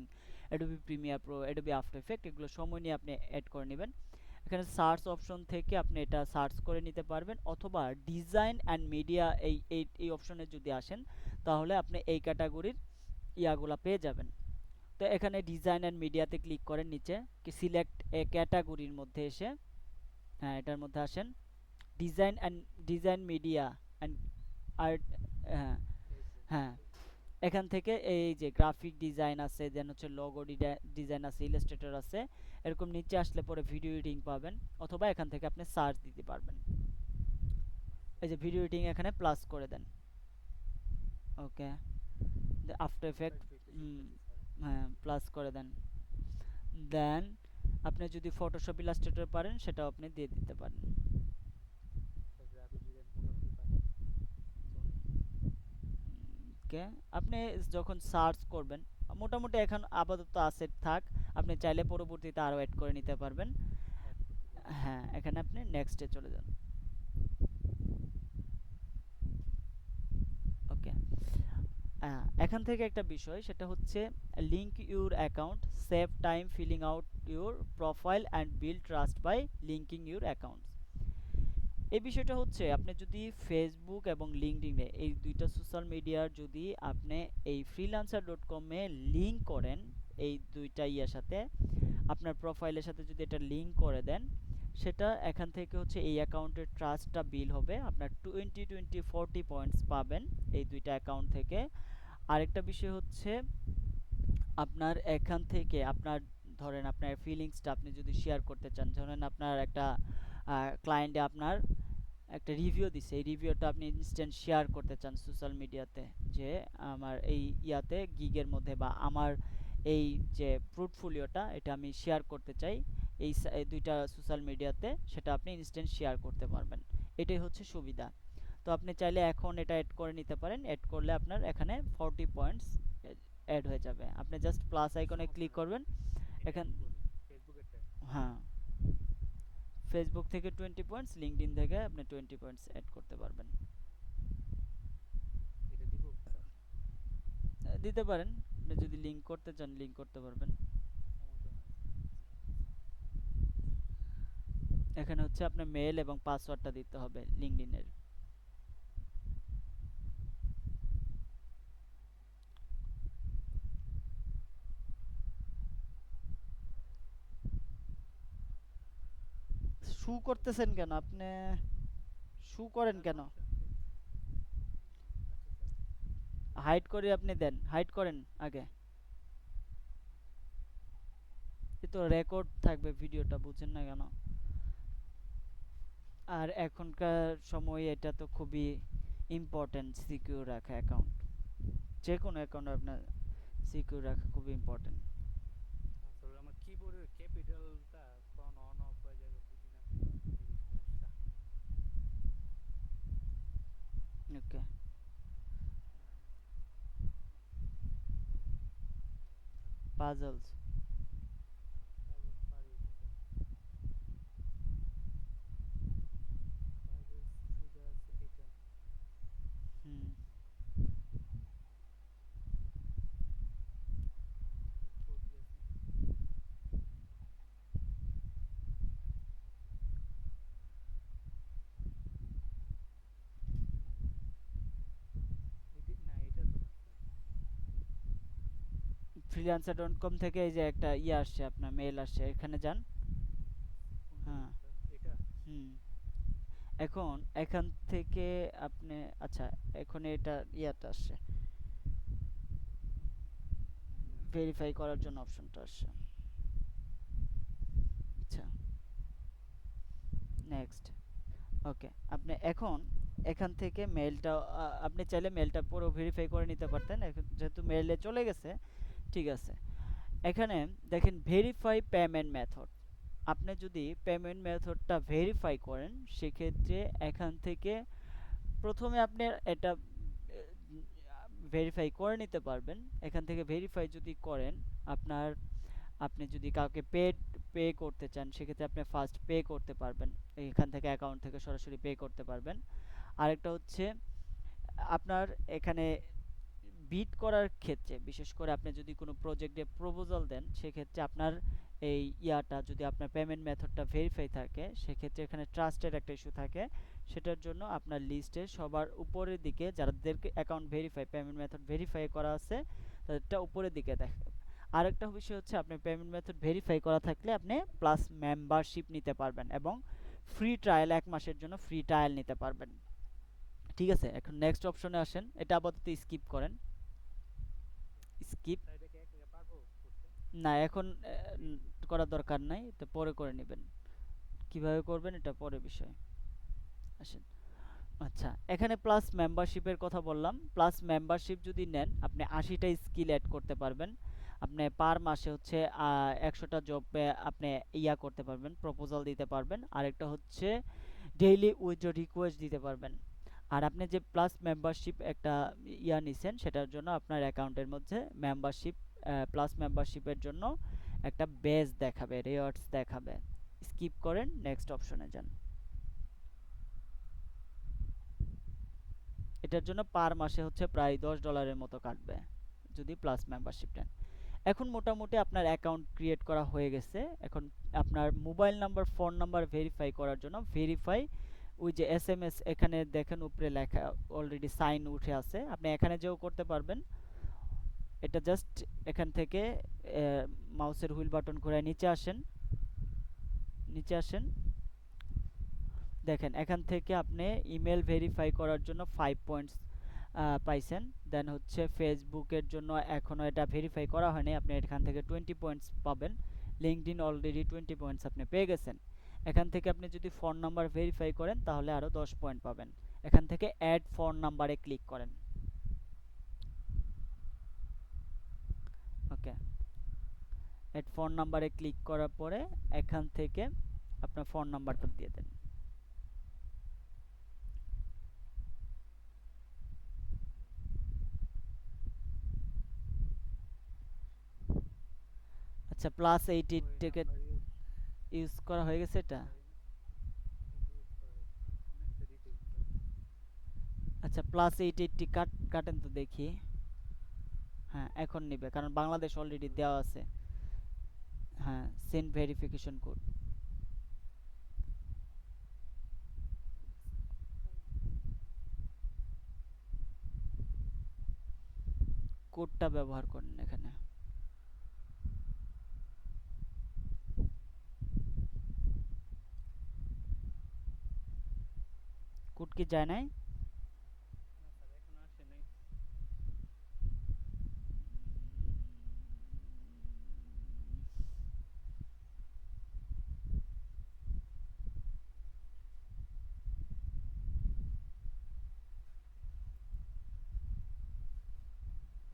Speaker 1: Adobe Premiere Pro, Adobe after effect, এগুলো সময় নিয়ে আপনি অ্যাড করে নেবেন। এখানে সার্চ অপশন থেকে আপনি এটা সার্চ করে নিতে পারবেন, অথবা ডিজাইন অ্যান্ড মিডিয়া এই অপশনে যদি আসেন তাহলে আপনি এই ক্যাটাগরির ইয়াগুলা পেয়ে যাবেন। তো এখানে ডিজাইন অ্যান্ড মিডিয়াতে ক্লিক করেন, নিচে সিলেক্ট এ ক্যাটাগরির মধ্যে এসে, হ্যাঁ এটার মধ্যে আসেন, ডিজাইন মিডিয়া অ্যান্ড আর্ট। হ্যাঁ
Speaker 2: এই যে
Speaker 1: হ্যাঁ,
Speaker 2: এই-
Speaker 1: এখান থেকে এই যে গ্রাফিক ডিজাইন আছে, দেন হচ্ছে লোগো ডিজাইন আছে, ইলাস্ট্রেটর আছে, এরকম নিচে আসলে পরে ভিডিও এডিটিং পাবেন, অথবা এখান থেকে আপনি সার্চ দিতে পারবেন।
Speaker 2: আচ্ছা
Speaker 1: এই যে ভিডিও এডিটিং এখানে প্লাস করে দেন। ওকে, আফটার
Speaker 2: স্যার
Speaker 1: এফেক্ট,
Speaker 2: একটু একটু শিখতেছি স্যার।
Speaker 1: হ্যাঁ প্লাস করে দেন। দেন আপনি যদি ফটোশপ ইলাস্ট্রেটর পারেন সেটাও আপনি দিয়ে দিতে পারেন।
Speaker 2: স্যার গ্রাফিক ডিজাইন মোটামুটি পারি, চলে।
Speaker 1: ওকে, আপনি যখন সার্চ করবেন, মোটামুটি এখন আপাতত আছে থাক, আপনি চাইলে পরবর্তীতে আরও অ্যাড করে নিতে পারবেন।
Speaker 2: অ্যাড করতে পারবো।
Speaker 1: হ্যাঁ, এখানে আপনি নেক্সটে চলে যান। ওকে, এখান থেকে একটা বিষয়, সেটা হচ্ছে link your account, save time filling out your profile and build trust by linking your account. এই বিষয়টা হচ্ছে আপনি যদি ফেসবুক এবং লিঙ্কডইনে এই দুইটা সোশ্যাল মিডিয়ার যদি আপনি এই ফ্রিল্যান্সার ডট কমে লিঙ্ক করেন, এই দুইটা ইয়ার সাথে আপনার প্রোফাইলের সাথে যদি এটা লিঙ্ক করে দেন, সেটা এখান থেকে হচ্ছে এই অ্যাকাউন্টের ট্রাস্টটা বিল হবে, আপনার 20 40 পয়েন্টস পাবেন এই দুইটা অ্যাকাউন্ট থেকে। আরেকটা বিষয় হচ্ছে আপনার এখান থেকে আপনার ধরেন আপনার ফিলিংসটা আপনি যদি শেয়ার করতে চান, ধরেন আপনার একটা ক্লায়েন্টে আপনার একটা রিভিউ দিছে, এই রিভিউটা আপনি ইনস্ট্যান্ট শেয়ার করতে চান সোশ্যাল মিডিয়াতে, যে আমার এই ইয়াতে গিগের মধ্যে বা আমার এই যে পোর্টফোলিওটা এটা আমি শেয়ার করতে চাই এই দুইটা সোশ্যাল মিডিয়াতে, সেটা আপনি ইনস্ট্যান্ট শেয়ার করতে পারবেন। এটাই হচ্ছে সুবিধা। তো আপনি চাইলে এখন এটা অ্যাড করে নিতে পারেন, অ্যাড করলে আপনার এখানে 40 পয়েন্টস অ্যাড হয়ে যাবে। আপনি জাস্ট প্লাস আইকনে
Speaker 2: সমস্যা
Speaker 1: ক্লিক
Speaker 2: নাই।
Speaker 1: করবেন
Speaker 2: এটা
Speaker 1: এখান।
Speaker 2: একটু বলি, ফেসবুকেরটা।
Speaker 1: হ্যাঁ, ফেসবুক থেকে 20 পয়েন্টস, লিঙ্কডইন থেকে আপনি 20 পয়েন্টস অ্যাড করতে পারবেন।
Speaker 2: এটা দিব?
Speaker 1: দিতে পারেন, আপনি যদি লিঙ্ক করতে চান লিঙ্ক করতে পারবেন।
Speaker 2: সমস্যা নাই।
Speaker 1: এখানে হচ্ছে আপনার মেল এবং পাসওয়ার্ডটা দিতে হবে লিঙ্কডইনের। শু করতেছেন কেন আপনি, শু করেন
Speaker 2: স্যার
Speaker 1: কেন?
Speaker 2: সমস্যা আচ্ছা স্যার।
Speaker 1: হাইড করে আপনি দেন, হাইড করেন আগে। এ তো রেকর্ড থাকবে ভিডিওটা, বুঝেন না কেন? আর এখনকার সময়ে এটা তো খুবই ইম্পর্টেন্ট সিকিউর রাখা অ্যাকাউন্ট, যে কোনো অ্যাকাউন্ট আপনার সিকিউর রাখা খুবই ইম্পর্টেন্ট।
Speaker 2: আসলে আমার কিবোর্ডের ক্যাপিটালটা কোন অন অফ হয়ে যাবে বুঝি না তো, এই সমস্যা।
Speaker 1: ওকে, পাজলস।
Speaker 2: পাজল পারি তো স্যার। পাজল সোজা আছে এটা।
Speaker 1: হুম,
Speaker 2: কোড গেছে। এটি না, এটা তো না স্যার।
Speaker 1: ফ্রিল্যান্সার ডট কম থেকে এই যে একটা ইয়ে আসছে, আপনার মেল আসছে, এখানে যান।
Speaker 2: কোনটা
Speaker 1: হ্যাঁ,
Speaker 2: দিব স্যার? এটা?
Speaker 1: হুম। এখন এখান থেকে আপনি, আচ্ছা, এখন এটা ইয়াটা আসছে, ভেরিফাই করার জন্য অপশনটা আসছে। আচ্ছা, নেক্সট। ওকে, আপনি এখন এখান থেকে মেলটা আপনি চাইলে মেলটা পুরো ভেরিফাই করে নিতে পারতেন, এখন যেহেতু মেলে চলে গেছে, ঠিক আছে। এখানে দেখেন ভেরিফাই পেমেন্ট মেথড, আপনি যদি পেমেন্ট মেথডটা ভেরিফাই করেন সেক্ষেত্রে এখান থেকে প্রথমে আপনি এটা ভেরিফাই করে নিতে পারবেন। এখান থেকে ভেরিফাই যদি করেন, আপনার আপনি যদি কাউকে পে করতে চান সেক্ষেত্রে আপনি ফার্স্ট পে করতে পারবেন, এখান থেকে অ্যাকাউন্ট থেকে সরাসরি পে করতে পারবেন। আরেকটা হচ্ছে আপনার এখানে বিড করার ক্ষেত্রে, বিশেষ করে আপনি যদি কোনো প্রজেক্টে প্রপোজাল দেন সেক্ষেত্রে আপনার এই ইয়াটা যদি আপনার পেমেন্ট মেথডটা ভেরিফাই থাকে সেক্ষেত্রে এখানে ট্রাস্টের একটা ইস্যু থাকে, সেটার জন্য আপনার লিস্টে সবার উপরের দিকে যাদেরকে account verify payment method verify করা আছে তাদেরটা উপরের দিকে দেখে। আরেকটা বিষয় হচ্ছে আপনি পেমেন্ট মেথড ভেরিফাই করা থাকলে আপনি প্লাস মেম্বারশিপ নিতে পারবেন এবং ফ্রি ট্রায়াল 1 মাসের জন্য ফ্রি ট্রায়াল নিতে পারবেন। ঠিক আছে, এখন নেক্সট অপশনে আসেন, এটা আপাতত স্কিপ করেন, স্কিপ।
Speaker 2: স্যার এটা কি একা একা পারবো করতে?
Speaker 1: না, এখন করার দরকার নাই, এটা পরে করে নেবেন, কিভাবে করবেন এটা পরে বিষয়। আসেন, আচ্ছা, এখানে প্লাস মেম্বারশিপের কথা বললাম, প্লাস মেম্বারশিপ যদি নেন আপনি 80টা স্কিল অ্যাড করতে পারবেন, আপনি পার মাসে হচ্ছে 100টা জবে আপনি ইয়া করতে পারবেন, প্রপোজাল দিতে পারবেন। আরেকটা হচ্ছে ডেইলি উইথড্র রিকোয়েস্ট দিতে পারবেন। আর আপনি যে প্লাস মেম্বারশিপ একটা ইয়া নিছেন সেটার জন্য আপনার অ্যাকাউন্টের মধ্যে মেম্বারশিপ, প্লাস মেম্বারশিপের জন্য একটা বেজ দেখাবে, রিওয়ার্ডস দেখাবে। স্কিপ করেন, নেক্সট অপশনে যান। এটার জন্য পার মাসে হচ্ছে প্রায় $10 মতো কাটবে যদি প্লাস মেম্বারশিপ নেন। এখন মোটামুটি আপনার অ্যাকাউন্ট ক্রিয়েট করা হয়ে গেছে। এখন আপনার mobile number phone number verify করার জন্য ভেরিফাই ওই যে SMS এখানে দেখেন উপরে লেখা অলরেডি সাইন উঠে আছে, আপনি এখানে যেও করতে পারবেন। এটা জাস্ট এখান থেকে মাউসের হুইল বাটন ঘুরায় নিচে আসেন, নিচে আসেন, দেখেন এখান থেকে আপনি ইমেল ভেরিফাই করার জন্য 5 পয়েন্টস পাইছেন। দেন হচ্ছে ফেসবুকের জন্য এখনও এটা ভেরিফাই করা হয়নি, আপনি এখান থেকে 20 পয়েন্টস পাবেন। লিঙ্কডইন অলরেডি 20 পয়েন্টস আপনি পেয়ে গেছেন। এখান থেকে আপনি যদি ফোন নাম্বার ভেরিফাই করেন তাহলে আরও 10 পয়েন্ট পাবেন। এখান থেকে অ্যাড ফোন নাম্বারে ক্লিক করেন। ওকে, অ্যাড ফোন নাম্বারে ক্লিক করার পরে এখান থেকে আপনার ফোন নাম্বারটা দিয়ে দেন। আচ্ছা, +80
Speaker 2: ওই
Speaker 1: টিকেট
Speaker 2: নাম্বার
Speaker 1: ইউজ করা হয়ে গেছে এটা।
Speaker 2: ইউজ করা হয়েছে না, অনেকটা দিতে ইউজ করা হয়েছে।
Speaker 1: আচ্ছা, +880 কাটেন তো দেখি। হ্যাঁ, এখন নিবে কারণ বাংলাদেশ অলরেডি দেওয়া আছে। হ্যাঁ, সেন্ড ভেরিফিকেশন কোড, কোডটা ব্যবহার করেন এখানে। কোড কি যায় নাই?
Speaker 2: না স্যার, এখনো আসে নাই।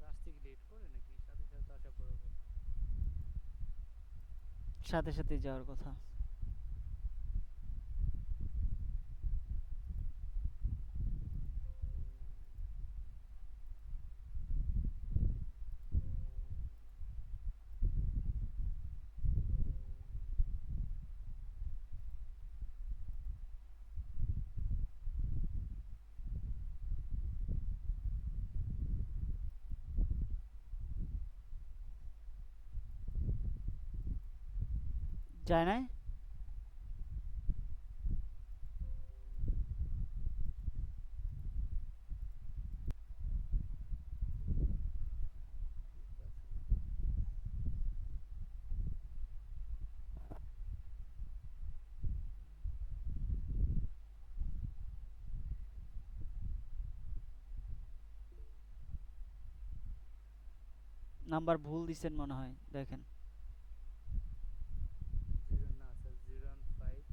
Speaker 2: আসতে কি লেট করে নাকি সাথে সাথে আসা পড়ার কথা?
Speaker 1: সাথে সাথে যাওয়ার কথা। যায় নাই? নাম্বার ভুল দিছেন মনে হয়, দেখেন।
Speaker 2: জিরো না স্যার, 015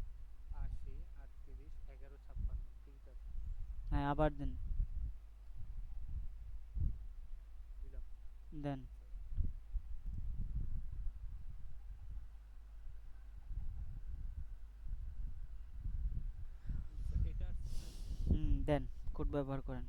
Speaker 2: 80 38 11 56 ঠিক আছে।
Speaker 1: হ্যাঁ, আবার দেন।
Speaker 2: দিলাম
Speaker 1: দেন।
Speaker 2: স্যার। এটা আসছে স্যার।
Speaker 1: দেন, কোড ব্যবহার করেন।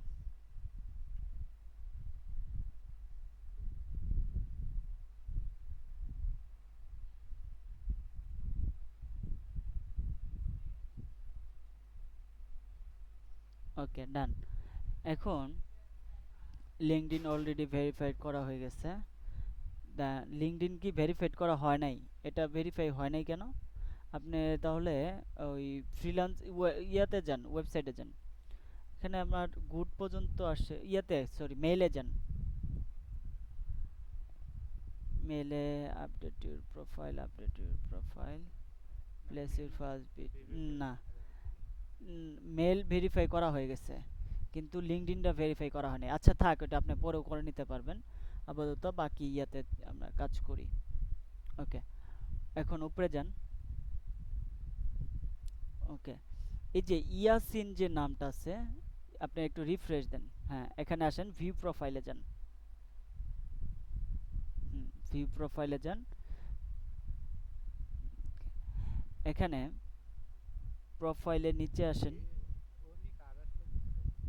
Speaker 1: ওকে, ডান। এখন লিঙ্কডইন অলরেডি ভেরিফাইড করা হয়ে গেছে। লিঙ্কডইন কি ভেরিফাইড করা হয় নাই? এটা ভেরিফাই হয় নাই কেন? আপনি তাহলে ওই ফ্রিল্যান্স ইয়াতে যান, ওয়েবসাইটে যান। এখানে আপনার গুড পর্যন্ত আসছে, ইয়াতে সরি মেইলে যান। মেইলে update your profile, update your profile,
Speaker 2: না,
Speaker 1: place
Speaker 2: mail
Speaker 1: your first bid.
Speaker 2: Verify
Speaker 1: না,
Speaker 2: আরে
Speaker 1: মেল ভেরিফাই করা হয়ে গেছে কিন্তু লিঙ্কডইনটা ভেরিফাই করা হয়নি। আচ্ছা থাক, ওটা আপনি পরেও করে নিতে পারবেন। আপাতত বাকি ইয়াতে আমরা কাজ করি। ওকে, এখন উপরে যান। ওকে, এই যে ইয়াসিন যে নামটা আছে, আপনি একটু রিফ্রেশ দেন। হ্যাঁ, এখানে আসেন, ভিউ প্রোফাইলে যান। ভিউ প্রোফাইলে যান। এখানে প্রোফাইলের নিচে আসেন।
Speaker 2: উনি কার আসলো বলতে পারবেন?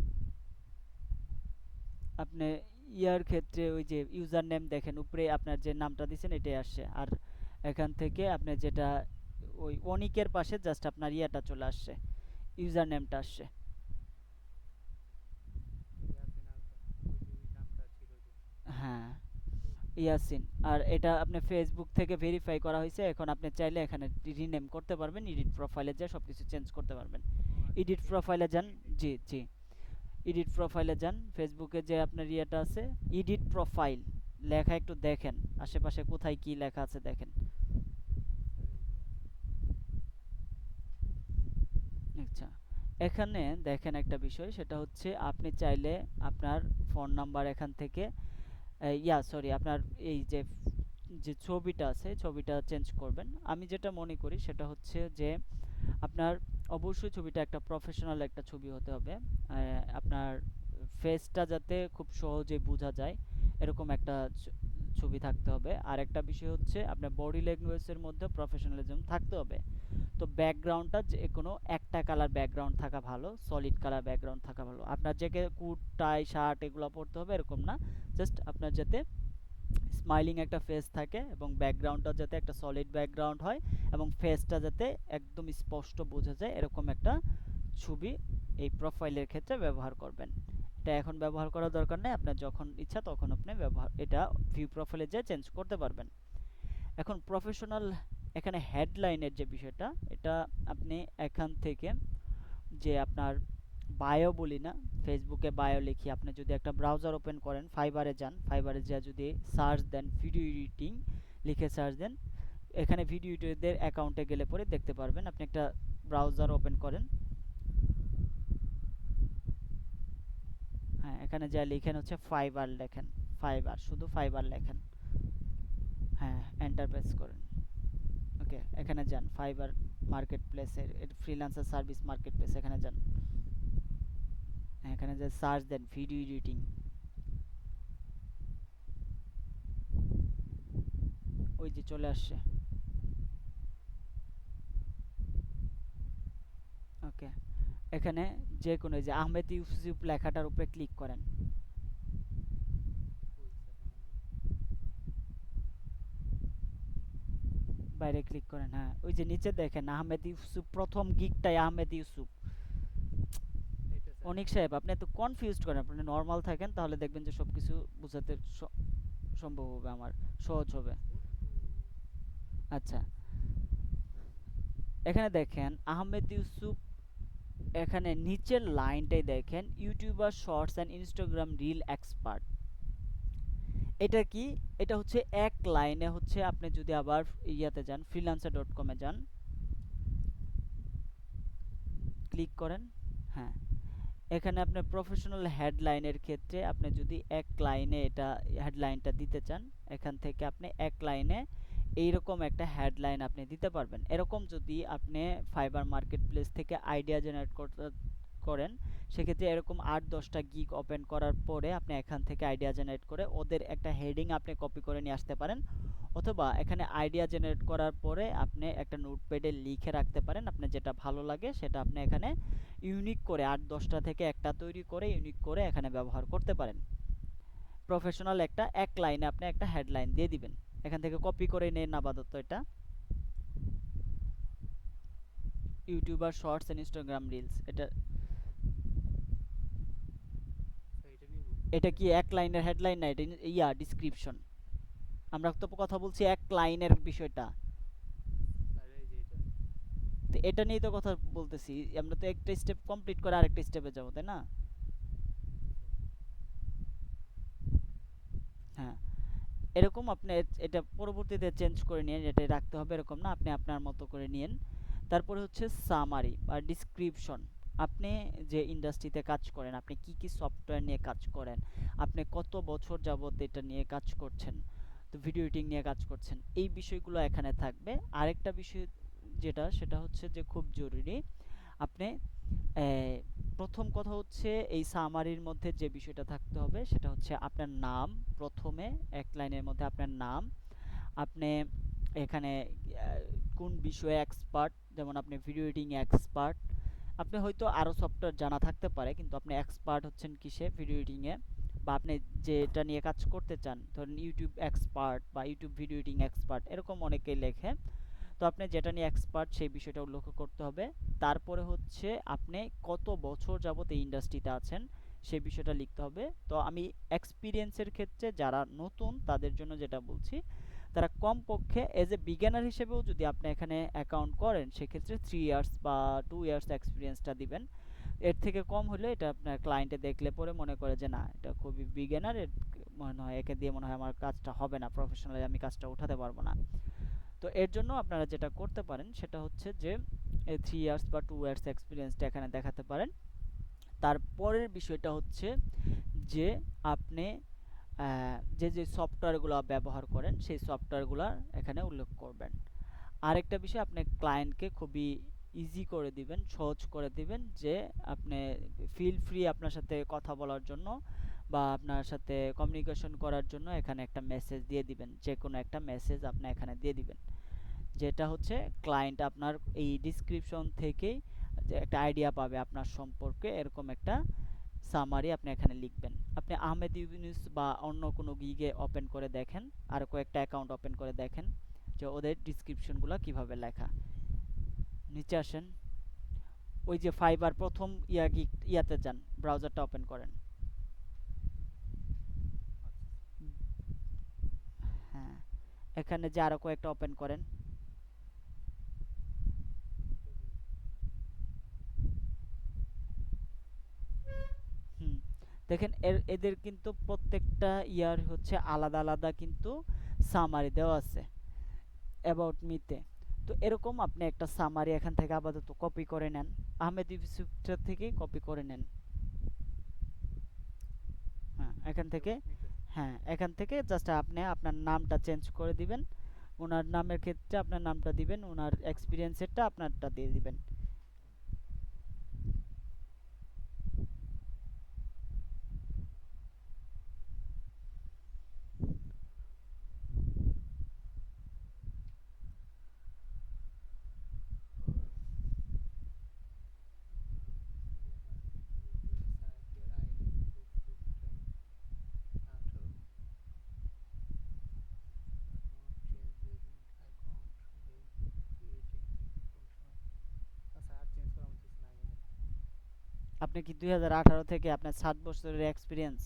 Speaker 1: আপনি ইয়ার ক্ষেত্রে ওই যে ইউজার নেম দেখেন উপরে, আপনার যে নামটা দিছেন এটাই আসছে। আর এখান থেকে আপনি যেটা ওই অনিকের পাশে জাস্ট আপনার ইয়াটা চলে আসছে, ইউজার নেমটা আসছে। ইয়াসিন। আর এটা আপনি ফেসবুক থেকে ভেরিফাই করা হয়েছে, এখন আপনি চাইলে এখানে রিনেম করতে পারবেন, এডিট প্রোফাইলে যেয়ে সবকিছু চেঞ্জ করতে পারবেন।
Speaker 2: ও আচ্ছা,
Speaker 1: এডিট প্রোফাইলে
Speaker 2: ফেসবুকে
Speaker 1: যান।
Speaker 2: এডিট।
Speaker 1: জি জি, এডিট প্রোফাইলে যান, ফেসবুকে যে আপনার ইয়েটা আছে, এডিট প্রোফাইল লেখা একটু দেখেন, আশেপাশে কোথায় কি লেখা আছে দেখেন।
Speaker 2: স্যার এই যে আছে।
Speaker 1: আচ্ছা, এখানে দেখেন একটা বিষয়, সেটা হচ্ছে আপনি চাইলে আপনার ফোন নাম্বার এখান থেকে সরি, আপনার এই যে যে ছবিটা আছে ছবিটা চেঞ্জ করবেন। আমি যেটা মনে করি সেটা হচ্ছে যে আপনার অবশ্যই ছবিটা একটা প্রফেশনাল একটা ছবি হতে হবে। আপনার ফেসটা যাতে খুব সহজে বোঝা যায় এরকম একটা ছবি থাকতে হবে। আর একটা বিষয় হচ্ছে আপনার বডি ল্যাঙ্গুয়েজের মধ্যে প্রফেশনালিজম থাকতে হবে। তো ব্যাকগ্রাউন্ডটা যে কোনো একটা কালার ব্যাকগ্রাউন্ড থাকা ভালো, সলিড কালার ব্যাকগ্রাউন্ড থাকা ভালো। আপনার যে কোট টাই শার্ট এগুলো পরতে হবে এরকম না, জাস্ট আপনার যাতে স্মাইলিং একটা ফেস থাকে এবং ব্যাকগ্রাউন্ডটা যাতে একটা সলিড ব্যাকগ্রাউন্ড হয় এবং ফেসটা যাতে একদম স্পষ্ট বোঝা যায় এরকম একটা ছবি এই প্রোফাইলের ক্ষেত্রে ব্যবহার করবেন। এটা এখন ব্যবহার করার দরকার নেই, আপনার যখন ইচ্ছা তখন আপনি ব্যবহার এটা ভিউ প্রোফাইলে যেয়ে চেঞ্জ করতে পারবেন। এখন প্রফেশনাল, এখানে হেডলাইনের যে বিষয়টা, এটা আপনি এখান থেকে যে আপনার বায়ো বলি না, ফেসবুকে বায়ো লিখি, আপনি যদি একটা ব্রাউজার ওপেন করেন, ফাইবারে যান, ফাইবারে যা যদি সার্চ দেন ভিডিও এডিটিং লিখে সার্চ দেন, এখানে ভিডিও এডিটরদের অ্যাকাউন্টে গেলে পরে দেখতে পারবেন। আপনি একটা ব্রাউজার ওপেন করেন, হ্যাঁ এখানে যা লিখেন হচ্ছে ফাইবার লেখেন, ফাইবার, শুধু ফাইবার লেখেন, হ্যাঁ এন্টার প্রেস করেন। ওকে, এখানে যান ফাইবার মার্কেট প্লেসের ফ্রিল্যান্সার সার্ভিস মার্কেট প্লেস, এখানে যান, এখানে যে সার্চ দেন ভিডিও এডিটিং, ওই যে চলে আসছে। ওকে, এখানে যে কোনো যে আহমেদ ইউসুফ লেখাটার উপরে ক্লিক করেন,
Speaker 2: কই স্যার আমাদের?
Speaker 1: বাইরে ক্লিক করেন, হ্যাঁ ওই যে নিচে দেখেন আহমেদ ইউসুফ, প্রথম গিকটাই আহমেদ ইউসুফ।
Speaker 2: এইটা স্যার।
Speaker 1: অনিক সাহেব, আপনি এত কনফিউজড করেন, আপনি নর্মাল থাকেন তাহলে দেখবেন যে সবকিছু বোঝাতে সম্ভব হবে, আমার সহজ হবে।
Speaker 2: ও তো
Speaker 1: আচ্ছা,
Speaker 2: বুঝছি।
Speaker 1: এখানে দেখেন আহমেদ ইউসুফ, এখানে নিচের লাইনটাই দেখেন, YouTuber shorts and Instagram reel expert. এটা কি? এটা হচ্ছে এক লাইনে হচ্ছে, আপনি যদি আবার ইয়াতে যান freelancer.com-এ যান, ক্লিক করেন, হ্যাঁ এখানে আপনার প্রফেশনাল হেডলাইনের ক্ষেত্রে আপনি যদি এক লাইনে এটা হেডলাইনটা দিতে চান, এখান থেকে আপনি এক লাইনে এইরকম একটা হেডলাইন আপনি দিতে পারবেন। এরকম যদি আপনি ফাইবার মার্কেট প্লেস থেকে আইডিয়া জেনারেট করেন, সেক্ষেত্রে এরকম 8-10টা গিগ ওপেন করার পরে আপনি এখান থেকে আইডিয়া জেনারেট করে ওদের একটা হেডিং আপনি কপি করে নিয়ে আসতে পারেন, অথবা এখানে আইডিয়া জেনারেট করার পরে আপনি একটা নোটপ্যাডে লিখে রাখতে পারেন, আপনার যেটা ভালো লাগে সেটা আপনি এখানে ইউনিক করে 8-10টা থেকে একটা তৈরি করে ইউনিক করে এখানে ব্যবহার করতে পারেন। প্রফেশনাল একটা এক লাইনে আপনি একটা হেডলাইন দিয়ে দিবেন, এখান থেকে কপি করে নেন আপাতত এটা, YouTuber shorts and Instagram reels, এটা
Speaker 2: স্যার এটা নিব।
Speaker 1: এটা কি এক লাইনের হেডলাইন না, এটা ডিসক্রিপশন। আমরা তো কথা বলছি এক লাইনের বিষয়টা,
Speaker 2: স্যার এই যে এটা।
Speaker 1: তো এটা নিয়েই তো কথা বলতেছি, আমরা তো একটা স্টেপ কমপ্লিট করে আরেকটা স্টেপে যাবো, তাই না?
Speaker 2: আচ্ছা।
Speaker 1: হ্যাঁ, এরকম আপনি এটা পরবর্তীতে চেঞ্জ করে নিন, এটা রাখতে হবে এরকম না, আপনি আপনার মতো করে নিন। তারপরে হচ্ছে সামারি বা ডিসক্রিপশন, আপনি যে ইন্ডাস্ট্রিতে কাজ করেন, আপনি কি কি সফটওয়্যার নিয়ে কাজ করেন, আপনি কত বছর যাবত এটা নিয়ে কাজ করছেন, তো ভিডিও এডিটিং নিয়ে কাজ করছেন, এই বিষয়গুলো এখানে থাকবে। আরেকটা বিষয় যেটা, সেটা হচ্ছে যে খুব জরুরি, আপনি প্রথম কথা হচ্ছে এই সামারির মধ্যে যে বিষয়টা থাকতে হবে সেটা হচ্ছে আপনার নাম, প্রথমে এক লাইনের মধ্যে আপনার নাম, আপনি এখানে কোন বিষয়ে এক্সপার্ট, যেমন আপনি ভিডিও এডিটিং এক্সপার্ট, আপনি হয়তো আরও সফটওয়্যার জানা থাকতে পারে কিন্তু আপনি এক্সপার্ট হচ্ছেন কিসে, ভিডিও এডিটিংয়ে, বা আপনি যেটা নিয়ে কাজ করতে চান, ধরেন ইউটিউব এক্সপার্ট বা ইউটিউব ভিডিও এডিটিং এক্সপার্ট, এরকম অনেকেই লেখে। তো আপনি যেটা নিয়ে এক্সপার্ট সেই বিষয়টা উল্লেখ করতে হবে। তারপরে হচ্ছে আপনি কত বছর যাবত এই ইন্ডাস্ট্রিতে আছেন সেই বিষয়টা লিখতে হবে। তো আমি এক্সপিরিয়েন্সের ক্ষেত্রে যারা নতুন তাদের জন্য যেটা বলছি, তারা কমপক্ষে এজ এ বিজ্ঞানার হিসেবেও যদি আপনি এখানে অ্যাকাউন্ট করেন সেক্ষেত্রে 3 ইয়ার্স বা 2 ইয়ার্স এক্সপিরিয়েন্সটা দিবেন। এর থেকে কম হলে এটা আপনার ক্লায়েন্টে দেখলে পরে মনে করে যে না এটা খুবই বিগিনার, এর মনে হয় একে দিয়ে মনে হয় আমার কাজটা হবে না, প্রফেশনালি আমি কাজটা উঠাতে পারবো না। তো এর জন্য আপনারা যেটা করতে পারেন সেটা হচ্ছে যে 3 ইয়ার্স বা 2 ইয়ার্স এক্সপিরিয়েন্সটা এখানে দেখাতে পারেন। তারপরের বিষয়টা হচ্ছে যে আপনি যে যে সফটওয়্যারগুলো ব্যবহার করেন সেই সফটওয়্যারগুলো এখানে উল্লেখ করবেন। আরেকটা বিষয়, আপনি ক্লায়েন্টকে খুবই ইজি করে দিবেন, সহজ করে দিবেন যে আপনি ফিল ফ্রি আপনার সাথে কথা বলার জন্য বা আপনার সাথে কমিউনিকেশন করার জন্য এখানে একটা মেসেজ দিয়ে দিবেন, যে কোনো একটা মেসেজ আপনি এখানে দিয়ে দিবেন, যেটা হচ্ছে ক্লায়েন্ট আপনার এই ডিসক্রিপশন থেকেই যে একটা আইডিয়া পাবে আপনার সম্পর্কে, এরকম একটা সামারি আপনি এখানে লিখবেন। আপনি আহমেদ ইউনুস বা অন্য কোনো গিগে ওপেন করে দেখেন, আর কয়েকটা অ্যাকাউন্ট ওপেন করে দেখেন যে ওদের ডিসক্রিপশনগুলো কিভাবে লেখা। নিচে আসেন, ওই যে ফাইবার প্রথম ইয়াতে যান, ব্রাউজারটা ওপেন করেন। হ্যাঁ, এখানে যে আরো কয়েকটা ওপেন করেন। হুম, দেখেন এদের কিন্তু প্রত্যেকটা ইয়ার হচ্ছে আলাদা আলাদা কিন্তু সামারি দেওয়া আছে অ্যাবাউট মিতে। তো এরকম আপনি একটা সামারি এখান থেকে আপাতত কপি করে নেন, আহমেদ ইউসুফটার থেকেই কপি করে নেন। হ্যাঁ, এখান থেকে, হ্যাঁ এখান থেকে জাস্ট আপনি আপনার নামটা চেঞ্জ করে দিবেন, ওনার নামের ক্ষেত্রে আপনার নামটা দিবেন, ওনার এক্সপিরিয়েন্সেরটা আপনারটা দিয়ে দিবেন। আপনি কি 2018 থেকে আপনার 7 বছরের এক্সপিরিয়েন্স,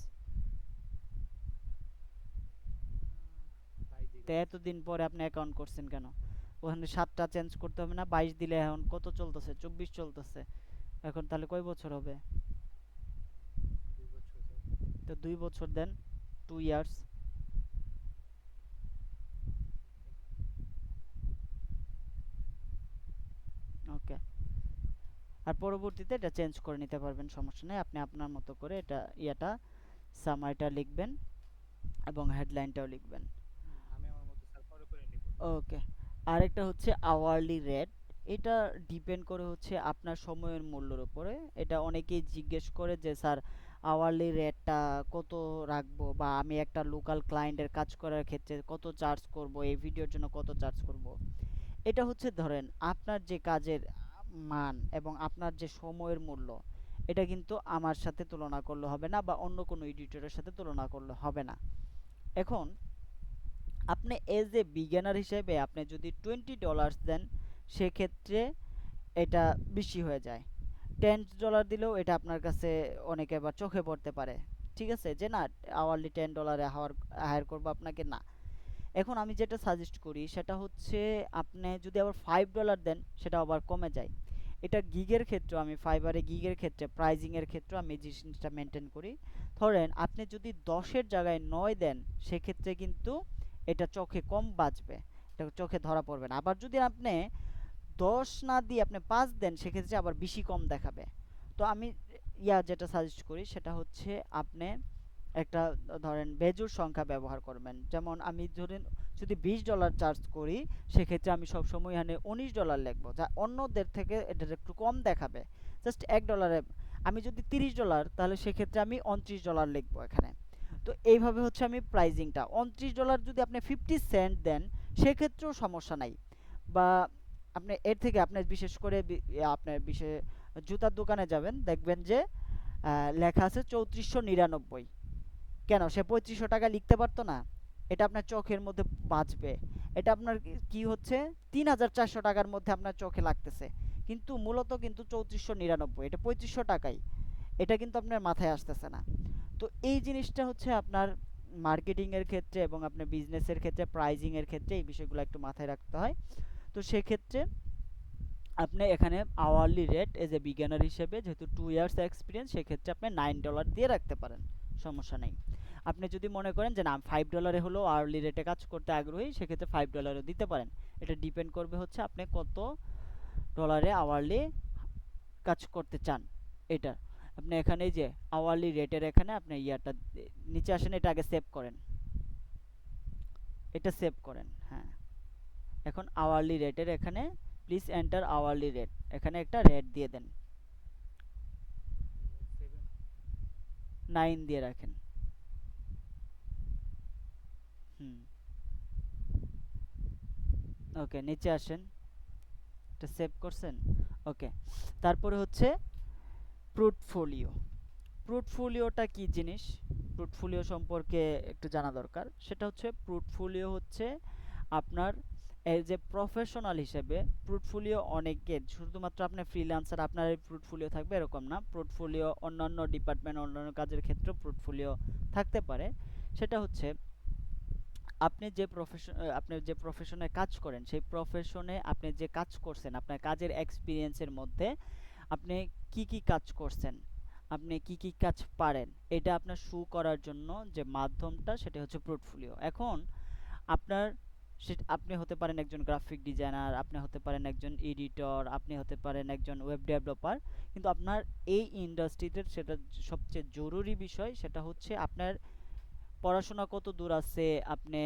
Speaker 1: তো এতদিন পরে আপনি অ্যাকাউন্ট করছেন কেন? ওখানে 7টা চেঞ্জ করতে হবে না? 22 দিলে এখন কত চলতেছে, 24 চলতেছে, এখন তাহলে কয় বছর হবে? তো 2 বছর দেন, 2 ইয়ার্স। ওকে, আর পরবর্তীতে এটা চেঞ্জ করে নিতে পারবেন, সমস্যা নেই। আপনি আপনার মতো করে এটা ইয়াটা সামারিটা লিখবেন এবং হেডলাইনটাও লিখবেন। ওকে, আরেকটা হচ্ছে আওয়ারলি রেট। এটা ডিপেন্ড করে হচ্ছে আপনার সময়ের মূল্যের উপরে। এটা অনেকেই জিজ্ঞেস করে যে স্যার আওয়ারলি রেটটা কত রাখবো, বা আমি একটা লোকাল ক্লায়েন্টের কাজ করার ক্ষেত্রে কত চার্জ করব, এই ভিডিওর জন্য কত চার্জ করব। এটা হচ্ছে ধরেন আপনার যে কাজের মান এবং আপনার যে সময়ের মূল্য, এটা কিন্তু আমার সাথে তুলনা করলে হবে না, বা অন্য কোনো এডিটরের সাথে তুলনা করলে হবে না। এখন আপনি এজ এ বিগিনার হিসেবে আপনি যদি $20 দেন সেক্ষেত্রে এটা বেশি হয়ে যায়। $10 দিলেও এটা আপনার কাছে অনেকে আবার চোখে পড়তে পারে, ঠিক আছে, যে না আওয়ারলি $10 হায়ার করবো আপনাকে, না। এখন আমি যেটা সাজেস্ট করি সেটা হচ্ছে আপনি যদি আবার $5 দেন সেটা আবার কমে যায়। এটা গিগের ক্ষেত্রে, আমি ফাইবারে গিগের ক্ষেত্রে প্রাইজিং এর ক্ষেত্রে আমি যে জিনিসটা মেনটেন করি, ধরেন আপনি যদি 10-এর জায়গায় 9 দেন সেক্ষেত্রে কিন্তু এটা চোখে কম বাজবে, এটা চোখে ধরা পড়বে না। আবার যদি আপনি 10 না দিয়ে আপনি 5 দেন সেক্ষেত্রে আবার বেশি কম দেখাবে। তো আমি যেটা সাজেস্ট করি সেটা হচ্ছে আপনি একটা ধরেন বেজোড় সংখ্যা ব্যবহার করবেন। যেমন আমি ধরেন যদি $20 চার্জ করি সেক্ষেত্রে আমি সবসময় এখানে $19 লিখবো, যা অন্যদের থেকে এটা একটু কম দেখাবে। জাস্ট $1 আমি যদি $30 তাহলে সেক্ষেত্রে আমি $29 লিখবো এখানে। তো এইভাবে হচ্ছে আমি প্রাইজিংটা $29 যদি আপনি 50 সেন্ট দেন সেক্ষেত্রেও সমস্যা নাই। বা আপনি এর থেকে আপনার বিশেষ করে আপনার বিশেষ জুতার দোকানে যাবেন, দেখবেন যে লেখা আছে 3499। কেন সে 3500 টাকা লিখতে পারতো না? এটা আপনার চোখের মধ্যে বাজবে। এটা আপনার কি হচ্ছে 3400 টাকার মধ্যে আপনার চোখে লাগতেছে, কিন্তু মূলত কিন্তু 3499, এটা 3500 টাকাই। এটা কিন্তু আপনার মাথায় আসতেছে না। তো এই জিনিসটা হচ্ছে আপনার মার্কেটিং এর ক্ষেত্রে এবং আপনার বিজনেসের ক্ষেত্রে, প্রাইজিং এর ক্ষেত্রে এই বিষয়গুলো একটু মাথায় রাখতে হয়। তো সেক্ষেত্রে আপনি এখানে আওয়ারলি রেট এজ এ বিজ্ঞানার হিসেবে, যেহেতু 2 ইয়ার্স এক্সপিরিয়েন্স, সেক্ষেত্রে আপনি $9 দিয়ে রাখতে পারেন, সমস্যা নেই। আপনি যদি মনে করেন যে না, $5 হলেও আওয়ারলি রেটে কাজ করতে আগ্রহী, সেক্ষেত্রে $5ও দিতে পারেন। এটা ডিপেন্ড করবে হচ্ছে আপনি কত ডলারে আওয়ারলি কাজ করতে চান। এটা আপনি এখানে এই যে আওয়ারলি রেটের এখানে আপনি ইয়াটা নিচে আসেন, এটা আগে সেভ করেন, এটা সেভ করেন। হ্যাঁ, এখন আওয়ারলি রেটের এখানে প্লিজ এন্টার আওয়ারলি রেট, এখানে একটা রেট দিয়ে দেন,
Speaker 2: 7।
Speaker 1: 9 দিয়ে রাখেন। হুম, ওকে, নিচে আসেন, এটা সেভ করছেন। ওকে, তারপরে হচ্ছে পোর্টফোলিও। পোর্টফোলিওটা কি জিনিস, পোর্টফোলিও সম্পর্কে একটু জানা দরকার। সেটা হচ্ছে পোর্টফোলিও হচ্ছে আপনার এই যে প্রফেশনাল হিসেবে পোর্টফোলিও অনেকের, শুধুমাত্র আপনার ফ্রিল্যান্সার আপনার এই পোর্টফোলিও থাকবে এরকম না। পোর্টফোলিও অন্যান্য ডিপার্টমেন্ট, অন্যান্য কাজের ক্ষেত্রেও পোর্টফোলিও থাকতে পারে। সেটা হচ্ছে আপনি যে প্রফেশনে কাজ করেন, সেই প্রফেশনে আপনি যে কাজ করছেন, আপনার কাজের এক্সপিরিয়েন্সের মধ্যে আপনি কি কি কাজ করছেন, আপনি কি কি কাজ পারেন, এটা আপনার শো করার জন্য যে মাধ্যমটা, সেটা হচ্ছে পোর্টফোলিও। এখন আপনার আপনি হতে পারেন একজন গ্রাফিক ডিজাইনার, আপনি হতে পারেন একজন এডিটর, আপনি হতে পারেন একজন ওয়েব ডেভেলপার, কিন্তু আপনার এই ইন্ডাস্ট্রিতে সেটা সবচেয়ে জরুরি বিষয়, সেটা হচ্ছে আপনার পড়াশোনা কত দূর আছে, আপনি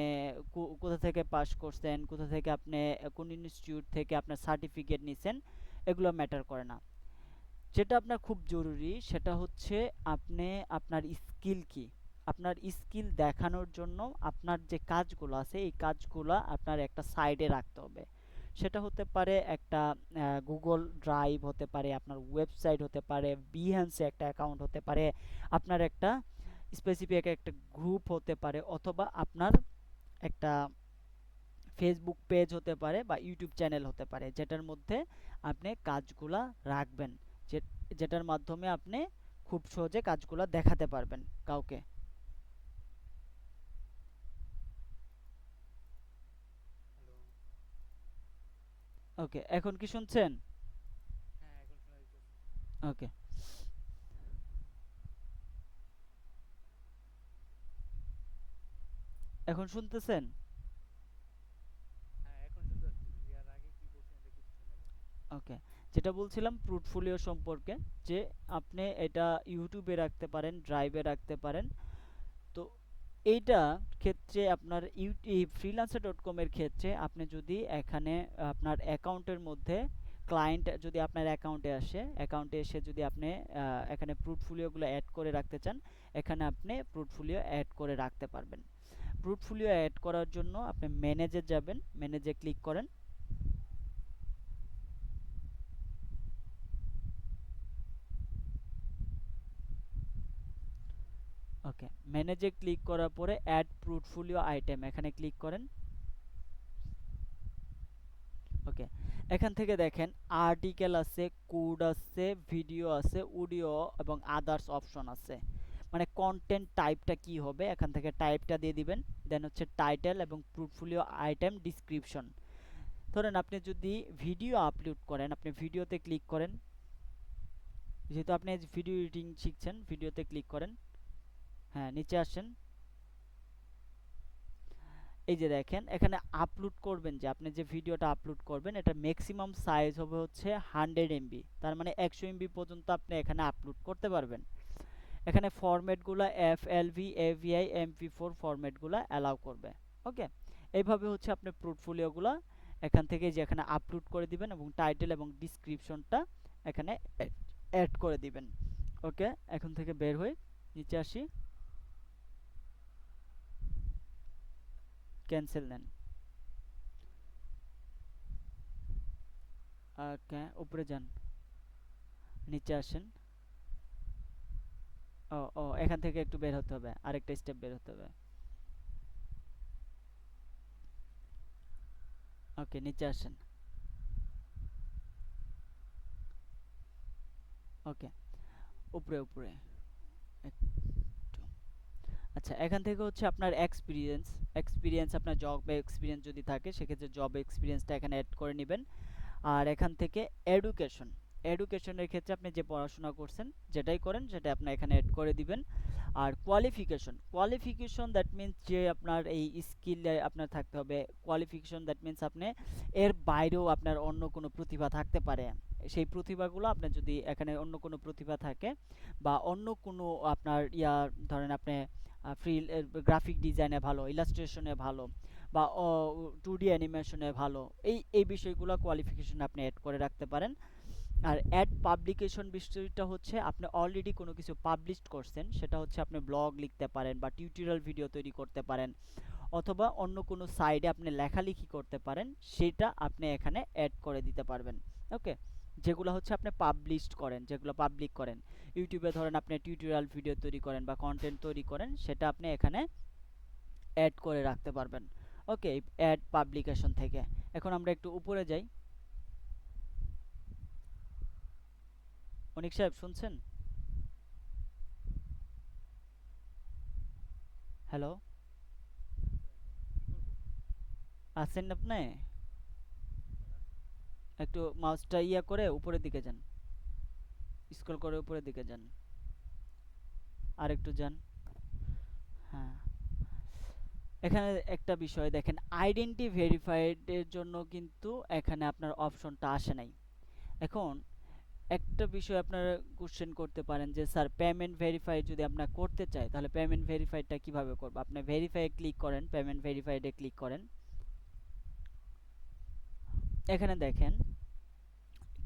Speaker 1: কোথা থেকে পাস করছেন, কোথা থেকে আপনি কোন ইনস্টিটিউট থেকে আপনার সার্টিফিকেট নিছেন, এগুলো ম্যাটার করে না। যেটা আপনার খুব জরুরি সেটা হচ্ছে আপনি আপনার স্কিল কি, আপনার স্কিল দেখানোর জন্য আপনার যে কাজগুলো আছে এই কাজগুলো আপনার একটা সাইডে রাখতে হবে। সেটা হতে পারে একটা গুগল ড্রাইভ, হতে পারে আপনার ওয়েবসাইট, হতে পারে বিহ্যান্সে একটা অ্যাকাউন্ট, হতে পারে আপনার একটা স্পেসিফিক একটা গ্রুপ, হতে পারে অথবা আপনার একটা ফেসবুক পেজ হতে পারে বা ইউটিউব চ্যানেল হতে পারে, যেটার মধ্যে আপনি কাজগুলা রাখবেন, যেটার মাধ্যমে আপনি খুব সহজে কাজগুলা দেখাতে পারবেন কাউকে।
Speaker 2: হ্যালো।
Speaker 1: ওকে, এখন কি শুনছেন?
Speaker 2: হ্যাঁ, এখন শোনা যাইতেছে।
Speaker 1: ওকে, এখন শুনতেছেন?
Speaker 2: হ্যাঁ, এখন শুনতে পাচ্ছি। ইয়ার আগে কি বলছেন এটা কিছু শোনা যায় না।
Speaker 1: ওকে, যেটা বলছিলাম পোর্টফোলিও সম্পর্কে, যে আপনি এটা ইউটিউবে রাখতে পারেন, ড্রাইভে রাখতে পারেন। তো এইটা ক্ষেত্রে আপনার freelancer.com এর ক্ষেত্রে আপনি যদি এখানে আপনার অ্যাকাউন্টের মধ্যে ক্লায়েন্ট যদি আপনার অ্যাকাউন্টে এসে যদি আপনি এখানে পোর্টফোলিওগুলো অ্যাড করে রাখতে চান, এখানে আপনি পোর্টফোলিও অ্যাড করে রাখতে পারবেন। পোর্টফোলিও অ্যাড করার জন্য আপনি ম্যানেজে যাবেন, ম্যানেজে ক্লিক করেন। ওকে, ম্যানেজে ক্লিক করার পরে অ্যাড পোর্টফোলিও আইটেম এখানে ক্লিক করেন। ওকে, এখান থেকে দেখেন আর্টিকেল আছে, কোড আছে, ভিডিও আছে, অডিও এবং আদার্স অপশন আছে। মানে কন্টেন্ট টাইপটা কি হবে, এখান থেকে টাইপটা দিয়ে দিবেন। দেন হচ্ছে টাইটেল এবং পোর্টফোলিও আইটেম ডিসক্রিপশন। ধরেন আপনি যদি ভিডিও আপলোড করেন, আপনি ভিডিওতে ক্লিক করেন, যেহেতু আপনি ভিডিও এডিটিং শিখছেন, ভিডিওতে ক্লিক করেন। হ্যাঁ, নিচে আসেন, এই যে দেখেন এখানে আপলোড করবেন, যে আপনি যে ভিডিওটা আপলোড করবেন এটা ম্যাক্সিমাম সাইজ হবে হচ্ছে 100 MB, তার মানে 100 MB পর্যন্ত আপনি এখানে আপলোড করতে পারবেন। এখানে ফরম্যাটগুলো FLV, AVI, MP4 ফরম্যাটগুলো অ্যালাউ করবে। ওকে, এইভাবে হচ্ছে আপনি পোর্টফোলিওগুলো এখান থেকে যে এখানে আপলোড করে দিবেন এবং টাইটেল এবং ডিসক্রিপশনটা এখানে অ্যাড করে দিবেন। ওকে, এখন থেকে বের হয়ে নিচে আসি, ক্যান্সেল দেন। ওকে, উপরে যান, নিচে আসেন। ও ও, এখান থেকে একটু বের হতে হবে, আরেকটা স্টেপ বের হতে হবে। ওকে, নিচে আসেন। ওকে, উপরে উপরে একটু। আচ্ছা, এখান থেকে হচ্ছে আপনার এক্সপিরিয়েন্স, আপনার জব এক্সপিরিয়েন্স যদি থাকে সেক্ষেত্রে জব এক্সপিরিয়েন্সটা এখানে অ্যাড করে নেবেন। আর এখান থেকে এডুকেশন, এডুকেশনের ক্ষেত্রে আপনি যে পড়াশোনা করছেন যেটাই করেন সেটা আপনি এখানে অ্যাড করে দিবেন। আর কোয়ালিফিকেশন, দ্যাট মিন্স যে আপনার এই স্কিল আপনার থাকতে হবে। কোয়ালিফিকেশন দ্যাট মিন্স আপনি এর বাইরেও আপনার অন্য কোনো প্রতিভা থাকতে পারে, সেই প্রতিভাগুলো আপনার যদি এখানে অন্য কোনো প্রতিভা থাকে বা অন্য কোনো আপনার ধরেন আপনি ফ্রি গ্রাফিক ডিজাইনে ভালো, ইলাস্ট্রেশনে ভালো, বা 2D অ্যানিমেশনে ভালো, এই বিষয়গুলো কোয়ালিফিকেশন আপনি অ্যাড করে রাখতে পারেন। আর অ্যাড পাবলিকেশন বিষয়টা হচ্ছে আপনি অলরেডি কোনো কিছু পাবলিশ করছেন, সেটা হচ্ছে আপনি ব্লগ লিখতে পারেন বা টিউটোরিয়াল ভিডিও তৈরি করতে পারেন, অথবা অন্য কোনো সাইডে আপনি লেখালেখি করতে পারেন, সেটা আপনি এখানে অ্যাড করে দিতে পারবেন। ওকে, যেগুলো হচ্ছে আপনি পাবলিশড করেন, যেগুলো পাবলিক করেন, ইউটিউবে ধরেন আপনি টিউটোরিয়াল ভিডিও তৈরি করেন বা কন্টেন্ট তৈরি করেন, সেটা আপনি এখানে অ্যাড করে রাখতে পারবেন। ওকে, অ্যাড পাবলিকেশন থেকে এখন আমরা একটু উপরে যাই। অনিক সাহেব শুনছেন? হ্যালো, আছেন আপনি? একটু মাউসটা করে উপরের দিকে যান, স্ক্রল করে উপরের দিকে যান, আর একটু যান। হ্যাঁ, এখানে একটা বিষয় দেখেন, আইডেন্টি ভেরিফাইড এর জন্য কিন্তু এখানে আপনার অপশনটা আসে নাই। এখন একটা বিষয় আপনারা কোশ্চেন করতে পারেন যে স্যার পেমেন্ট ভেরিফাই যদি আপনার করতে চাই তাহলে পেমেন্ট ভেরিফাইডটা কিভাবে করব? আপনি ভেরিফাই ক্লিক করেন, পেমেন্ট ভেরিফাইডে ক্লিক করেন। এখানে দেখেন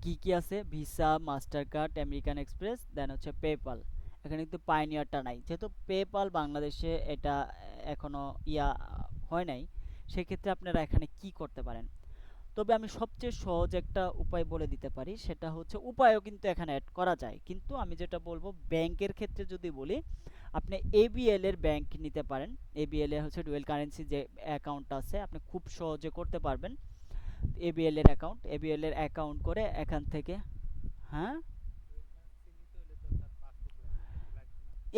Speaker 1: কি কি আছে, Visa, Mastercard, American Express, then হচ্ছে পেপাল। এখানে কিন্তু পাইনিয়ারটা নাই, যেহেতু পেপাল বাংলাদেশে এটা এখনো হয় নাই, সেক্ষেত্রে আপনারা এখানে কি করতে পারেন? তবে আমি সবচেয়ে সহজ একটা উপায় বলে দিতে পারি, সেটা হচ্ছে উপায়ও কিন্তু এখানে অ্যাড করা যায়, কিন্তু আমি যেটা বলবো ব্যাংকের ক্ষেত্রে যদি বলি, আপনি এবিএল এর ব্যাংক নিতে পারেন। এবিএল এর হচ্ছে ডুয়েল কারেন্সি যে অ্যাকাউন্ট আছে, আপনি খুব সহজে করতে পারবেন। এবিএল এর অ্যাকাউন্ট, করে এখান থেকে। হ্যাঁ,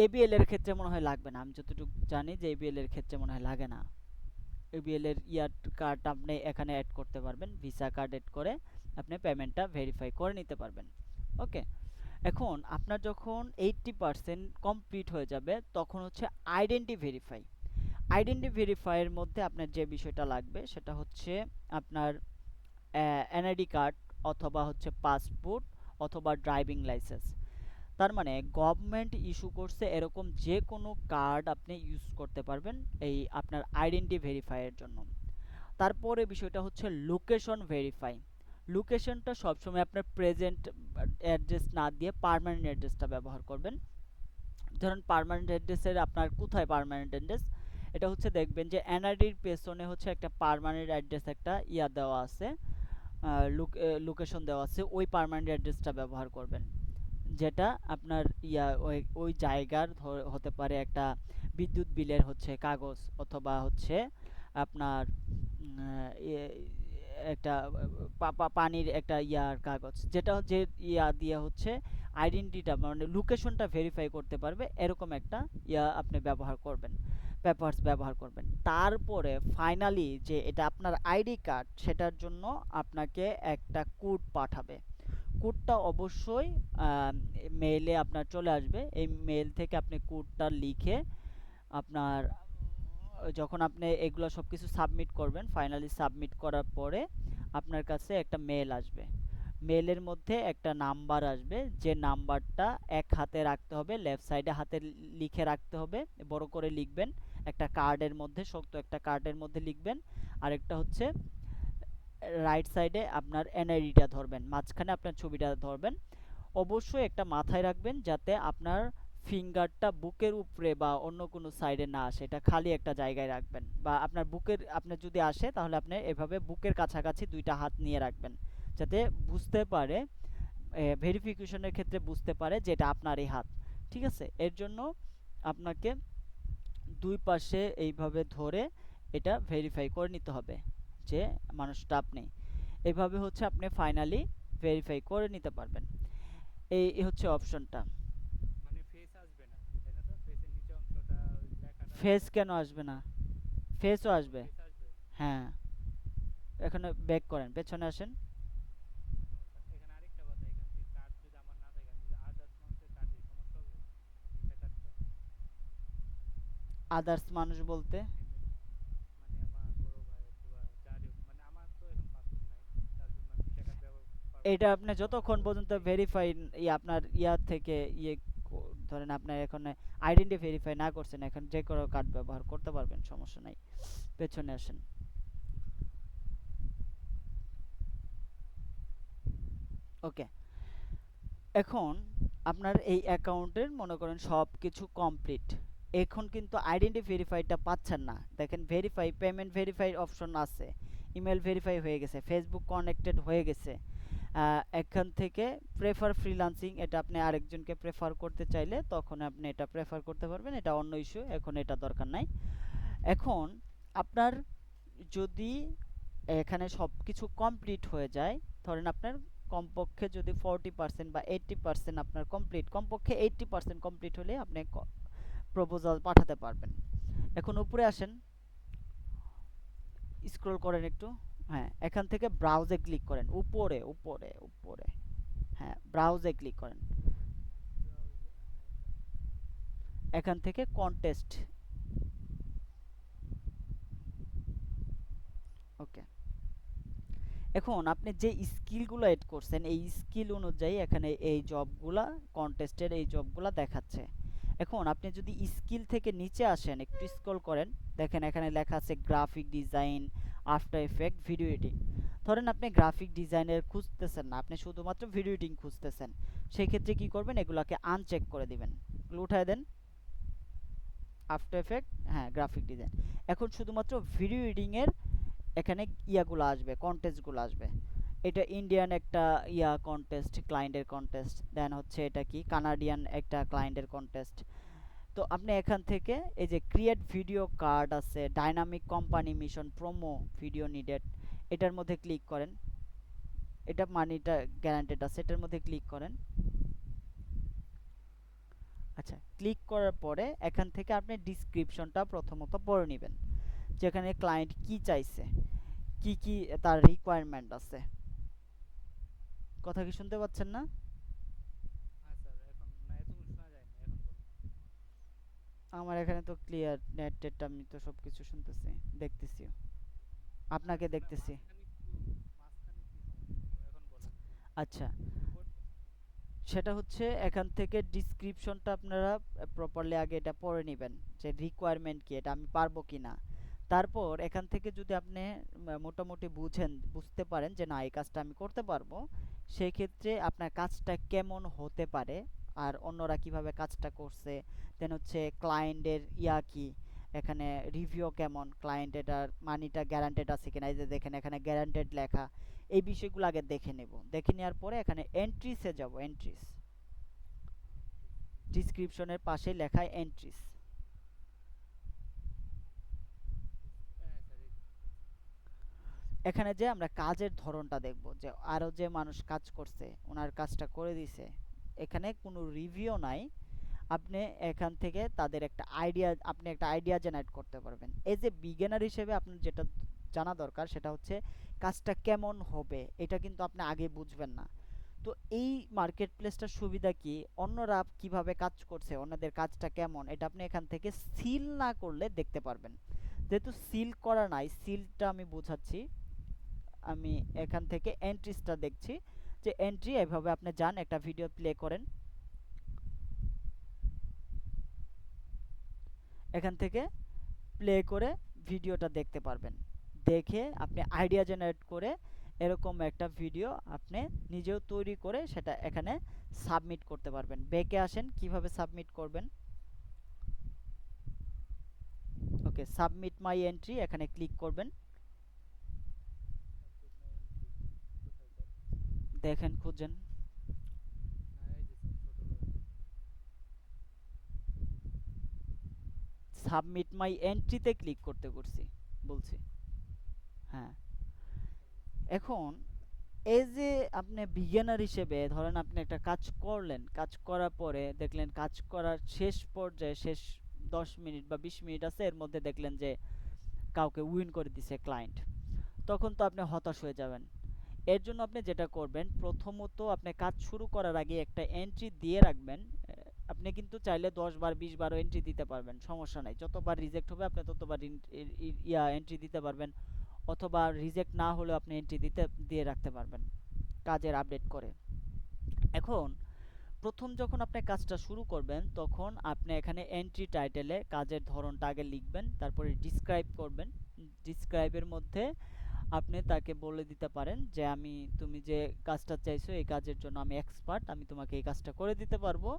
Speaker 1: এবিএল এর ক্ষেত্রে মনে হয় লাগবে না, আমি যতটুকু জানি যে এবিএল এর ক্ষেত্রে মনে হয় লাগে না। এবিএল এর কার্ড আপনি এখানে অ্যাড করতে পারবেন, ভিসা কার্ড অ্যাড করে আপনি পেমেন্টটা ভেরিফাই করে নিতে পারবেন। ওকে, এখন আপনার যখন 80% কমপ্লিট হয়ে যাবে তখন হচ্ছে আইডেন্টি ভেরিফাই। আইডেন্টি ভেরিফাইয়ের মধ্যে আপনার যে বিষয়টা লাগবে সেটা হচ্ছে আপনার এনআইডি কার্ড, অথবা হচ্ছে পাসপোর্ট, অথবা ড্রাইভিং লাইসেন্স। তার মানে গভর্নমেন্ট ইস্যু করছে এরকম যে কোনো কার্ড আপনি ইউজ করতে পারবেন এই আপনার আইডেন্টি ভেরিফাইয়ের জন্য। তারপরে বিষয়টা হচ্ছে লোকেশন ভেরিফাই। লোকেশনটা সবসময় আপনার প্রেজেন্ট অ্যাড্রেস না দিয়ে পার্মানেন্ট অ্যাড্রেসটা ব্যবহার করবেন। ধরুন পার্মানেন্ট অ্যাড্রেসের আপনার কোথায় পার্মানেন্ট অ্যাড্রেস, এটা হচ্ছে দেখবেন যে এনআইডির পেছনে হচ্ছে একটা পার্মানেন্ট অ্যাড্রেস একটা দেওয়া আছে, লোকেশন দেওয়া আছে, ওই পার্মানেন্ট অ্যাড্রেসটা ব্যবহার করবেন। যেটা আপনার ওই জায়গার হতে পারে একটা বিদ্যুৎ বিলের হচ্ছে কাগজ, অথবা হচ্ছে আপনার একটা পানির একটা কাগজ, যেটা যে দিয়ে হচ্ছে আইডেন্টিটা মানে লোকেশনটা ভেরিফাই করতে পারবে, এরকম একটা আপনি ব্যবহার করবেন, পেপারস ব্যবহার করবেন। তারপরে ফাইনালি যে এটা আপনার আইডি কার্ড, সেটার জন্য আপনাকে একটা কোড পাঠাবে। কোডটা অবশ্যই মেইলে আপনার চলে আসবে, এই মেইল থেকে আপনি কোডটা লিখে আপনার যখন আপনি এগুলো সব কিছু সাবমিট করবেন, ফাইনালি সাবমিট করার পরে আপনার কাছে একটা মেল আসবে। মেলের মধ্যে একটা নাম্বার আসবে, যে নাম্বারটা এক হাতে রাখতে হবে, লেফট সাইডে হাতে লিখে রাখতে হবে, বড় করে লিখবেন। একটা কার্ডের মধ্যে, শক্ত একটা কার্ডের মধ্যে লিখবেন। আরেকটা হচ্ছে রাইট সাইডে আপনার এনআইডিটা ধরবেন, মাঝখানে আপনার ছবিটা ধরবেন। অবশ্যই একটা মাথায় রাখবেন যাতে আপনার ফিঙ্গারটা বুকের উপরে বা অন্য কোনো সাইডে না আসে, এটা খালি একটা জায়গায় রাখবেন। বা আপনার বুকের, আপনার যদি আসে তাহলে আপনি এভাবে বুকের কাছাকাছি দুইটা হাত নিয়ে রাখবেন, যাতে বুঝতে পারে, ভেরিফিকেশনের ক্ষেত্রে বুঝতে পারে যে এটা আপনারই হাত। ঠিক আছে, এর জন্য আপনাকে দুই পাশে এইভাবে ধরে এটা ভেরিফাই করে নিতে হবে যে মানুষটা আপনি। এইভাবে হচ্ছে আপনি ফাইনালি ভেরিফাই করে নিতে পারবেন। এই হচ্ছে অপশনটা। ফেস কেন আসবে না? ফেসও আসবে।
Speaker 2: ফেস আসবে?
Speaker 1: হ্যাঁ, এখানে ব্যাক করেন, পেছনে আসেন।
Speaker 2: আচ্ছা, এখানে আরেকটা কথা, এখানে যদি কার্ড যদি আমার না থাকে, আমি যদি আদার্স মানুষের কার্ড দিই, সমস্যা হবে ভিসা কার্ডটা?
Speaker 1: আদার্স মানুষ বলতে?
Speaker 2: এমনি মানে আমার বড় ভাই অথবা যারই হোক, মানে আমার তো এখন পাসপোর্ট নাই, তার জন্য আমি ভিসা কার্ড ব্যবহার পারবো না।
Speaker 1: এটা আপনি
Speaker 2: তো আমার
Speaker 1: যতক্ষণ পর্যন্ত
Speaker 2: পরিচিত
Speaker 1: ভেরিফাই আপনার ইয়া থেকে ধরেন আপনার এখানে আইডেন্টি ভেরিফাই না করছেন, এখন যে কোনো কার্ড ব্যবহার করতে পারবেন, সমস্যা নাই। পেছনে আসেন। ওকে, এখন আপনার এই অ্যাকাউন্টের মনে করেন সব কিছু কমপ্লিট। এখন কিন্তু আইডেন্টি ভেরিফাইটা পাচ্ছেন না। দেখেন ভেরিফাই, পেমেন্ট ভেরিফাই অপশন আছে, ইমেল ভেরিফাই হয়ে গেছে, ফেসবুক কানেক্টেড হয়ে গেছে। এখান থেকে প্রেফার ফ্রিল্যান্সিং, এটা আপনি আরেকজনকে প্রেফার করতে চাইলে তখন আপনি এটা প্রেফার করতে পারবেন, এটা অন্য ইস্যু, এখন এটা দরকার নাই। এখন আপনার যদি এখানে সব কিছু কমপ্লিট হয়ে যায়, ধরেন আপনার কমপক্ষে যদি 40% বা 80% আপনার কমপ্লিট, কমপক্ষে 80% কমপ্লিট হলে আপনি প্রপোজাল পাঠাতে পারবেন। এখন উপরে আসেন, স্ক্রল করেন একটু। হ্যাঁ, এখান থেকে ব্রাউজে ক্লিক করেন, উপরে উপরে উপরে। হ্যাঁ, ব্রাউজে ক্লিক করেন।
Speaker 2: ব্রাউজার, হ্যাঁ এখানে
Speaker 1: এখান থেকে কন্টেস্ট। ওকে, এখন আপনি যে স্কিলগুলো এড করছেন এই স্কিল অনুযায়ী এখানে এই জবগুলা, কন্টেস্টের এই জবগুলা দেখাচ্ছে। এখন আপনি যদি স্কিল থেকে নিচে আসেন, একটু স্ক্রল করেন, দেখেন এখানে লেখা আছে graphic design, after effect, video editing. ধরেন আপনি গ্রাফিক ডিজাইনের খুঁজতেছেন না, আপনি শুধুমাত্র ভিডিও এডিটিং খুঁজতেছেন, সেই ক্ষেত্রে কি করবেন, এগুলাকে আনচেক করে দিবেন, এগুলো উঠায় দেন। আফটার এফেক্ট, হ্যাঁ, গ্রাফিক ডিজাইন। এখন শুধুমাত্র ভিডিও এডিটিং এর এখানে ইয়াগুলো আসবে, কন্টেস্টগুলো আসবে। এটা ইন্ডিয়ান একটা ইয়া কন্টেস্ট, ক্লায়েন্টের কন্টেস্ট, দেন হচ্ছে এটা কি কানাডিয়ান একটা ক্লায়েন্টের কন্টেস্ট। তো আপনি এখান থেকে এই যে ক্রিয়েট ভিডিও কার্ড আছে, dynamic company mission, promo video needed, এটার মধ্যে ক্লিক করেন। এটা মানিটা গ্যারান্টেড আছে, এটার মধ্যে ক্লিক করেন। আচ্ছা, ক্লিক করার পরে এখান থেকে আপনি ডিসক্রিপশনটা প্রথমত পড়ে নেবেন, যেখানে ক্লায়েন্ট কি চাইছে, কি কি তার রিকোয়ারমেন্ট আছে। কথা কি শুনতে পাচ্ছেন না?
Speaker 2: হ্যাঁ স্যার, এখন না এতক্ষণ শোনা যায়নি, এখন বলেন।
Speaker 1: আমার এখানে তো ক্লিয়ার নেট টেট, আমি তো সবকিছু শুনতেছি, দেখতেছিও,
Speaker 2: না
Speaker 1: আপনাকে
Speaker 2: না,
Speaker 1: দেখতেছি।
Speaker 2: মাঝখানে কি সমস্যা হলো, এখন বলেন।
Speaker 1: আচ্ছা,
Speaker 2: এরপর?
Speaker 1: সেটা হচ্ছে এখান থেকে ডিসক্রিপশনটা আপনারা প্রপারলি আগে এটা পড়ে নেবেন, যে রিকোয়ারমেন্ট কি, এটা আমি পারবো কি না। তারপর এখান থেকে যদি আপনি মোটামুটি বুঝতে পারেন যে না এই কাজটা আমি করতে পারবো, সেই ক্ষেত্রে আপনার কাজটা কেমন হতে পারে আর অন্যরা কিভাবে কাজটা করছে, দেন হচ্ছে ক্লায়েন্টের ইয়া কি, এখানে রিভিউ কেমন, ক্লায়েন্ট এটার মানিটা গ্যারান্টেড আছে কিনা, এই যে দেখেন এখানে গ্যারান্টেড লেখা, এই বিষয়গুলো আগে দেখে নেব। দেখে নেওয়ার পরে এখানে এন্ট্রিসে যাব, এন্ট্রিস, ডিসক্রিপশনের পাশে লেখায় এন্ট্রিস।
Speaker 2: হ্যাঁ স্যার, এই যে পাইছি।
Speaker 1: এখানে যে আমরা কাজের ধরনটা দেখব, যে আরো যে মানুষ কাজ করছে ওনার কাজটা করে দিছে, এখানে কোনো রিভিউ নাই। আপনি এখান থেকে তাদের একটা আইডিয়া, আপনি একটা আইডিয়া জেনারেট করতে পারবেন। এজ এ বিগিনার হিসেবে আপনার যেটা জানা দরকার সেটা হচ্ছে কাজটা কেমন হবে, এটা কিন্তু আপনি আগে বুঝবেন না। তো এই মার্কেট প্লেসটার সুবিধা কি, অন্যরা কিভাবে কাজ করছে, অন্যদের কাজটা কেমন, এটা আপনি এখান থেকে সিল না করলে দেখতে পারবেন। যেহেতু সিল করা নাই, সিলটা আমি বোঝাচ্ছি। আমি এখান থেকে এন্ট্রিসটা দেখছি, যে এন্ট্রি এভাবে আপনি যান, একটা ভিডিও প্লে করেন, এখান থেকে প্লে করে ভিডিওটা দেখতে পারবেন। দেখে আপনি আইডিয়া জেনারেট করে এরকম একটা ভিডিও আপনি নিজেও তৈরি করে সেটা এখানে সাবমিট করতে পারবেন। ব্যাকে আসেন, কিভাবে সাবমিট করবেন। ওকে, সাবমিট মাই এন্ট্রি, এখানে ক্লিক করবেন।
Speaker 2: সাবমিট মাই এন্ট্রি, কোথায় স্যার?
Speaker 1: দেখেন, খুঁজেন।
Speaker 2: হ্যাঁ এই যে স্যার, ছোট করে দেন।
Speaker 1: সাবমিট মাই এন্ট্রিতে ক্লিক করতে করছি বলছি। হ্যাঁ, এখন এই যে আপনি বিগিনার হিসেবে ধরেন আপনি একটা কাজ করলেন, কাজ করার পরে দেখলেন কাজ করার শেষ পর্যায়ে, শেষ 10 মিনিট বা 20 মিনিট আছে, এর মধ্যে দেখলেন যে কাউকে উইন করে দিছে ক্লায়েন্ট, তখন তো আপনি হতাশ হয়ে যাবেন। এর জন্য আপনি যেটা করবেন, প্রথমত আপনি কাজ শুরু করার আগে একটা এন্ট্রি দিয়ে রাখবেন। আপনি কিন্তু চাইলে 10 বার 20 বারও এন্ট্রি দিতে পারবেন, সমস্যা নাই। যতবার রিজেক্ট হবে আপনি ততবার এন্ট্রি দিতে পারবেন, অথবা রিজেক্ট না হলেও আপনি এন্ট্রি দিয়ে রাখতে পারবেন কাজের আপডেট করে। এখন প্রথম যখন আপনি কাজটা শুরু করবেন, তখন আপনি এখানে এন্ট্রি টাইটেলে কাজের ধরনটা আগে লিখবেন, তারপরে ডিসক্রাইব করবেন। ডিসক্রাইবের মধ্যে আপনি তাকে বলে দিতে পারেন যে তুমি যে কাজটা চাইছো এই কাজের জন্য আমি এক্সপার্ট, আমি তোমাকে এই কাজটা করে দিতে পারবো,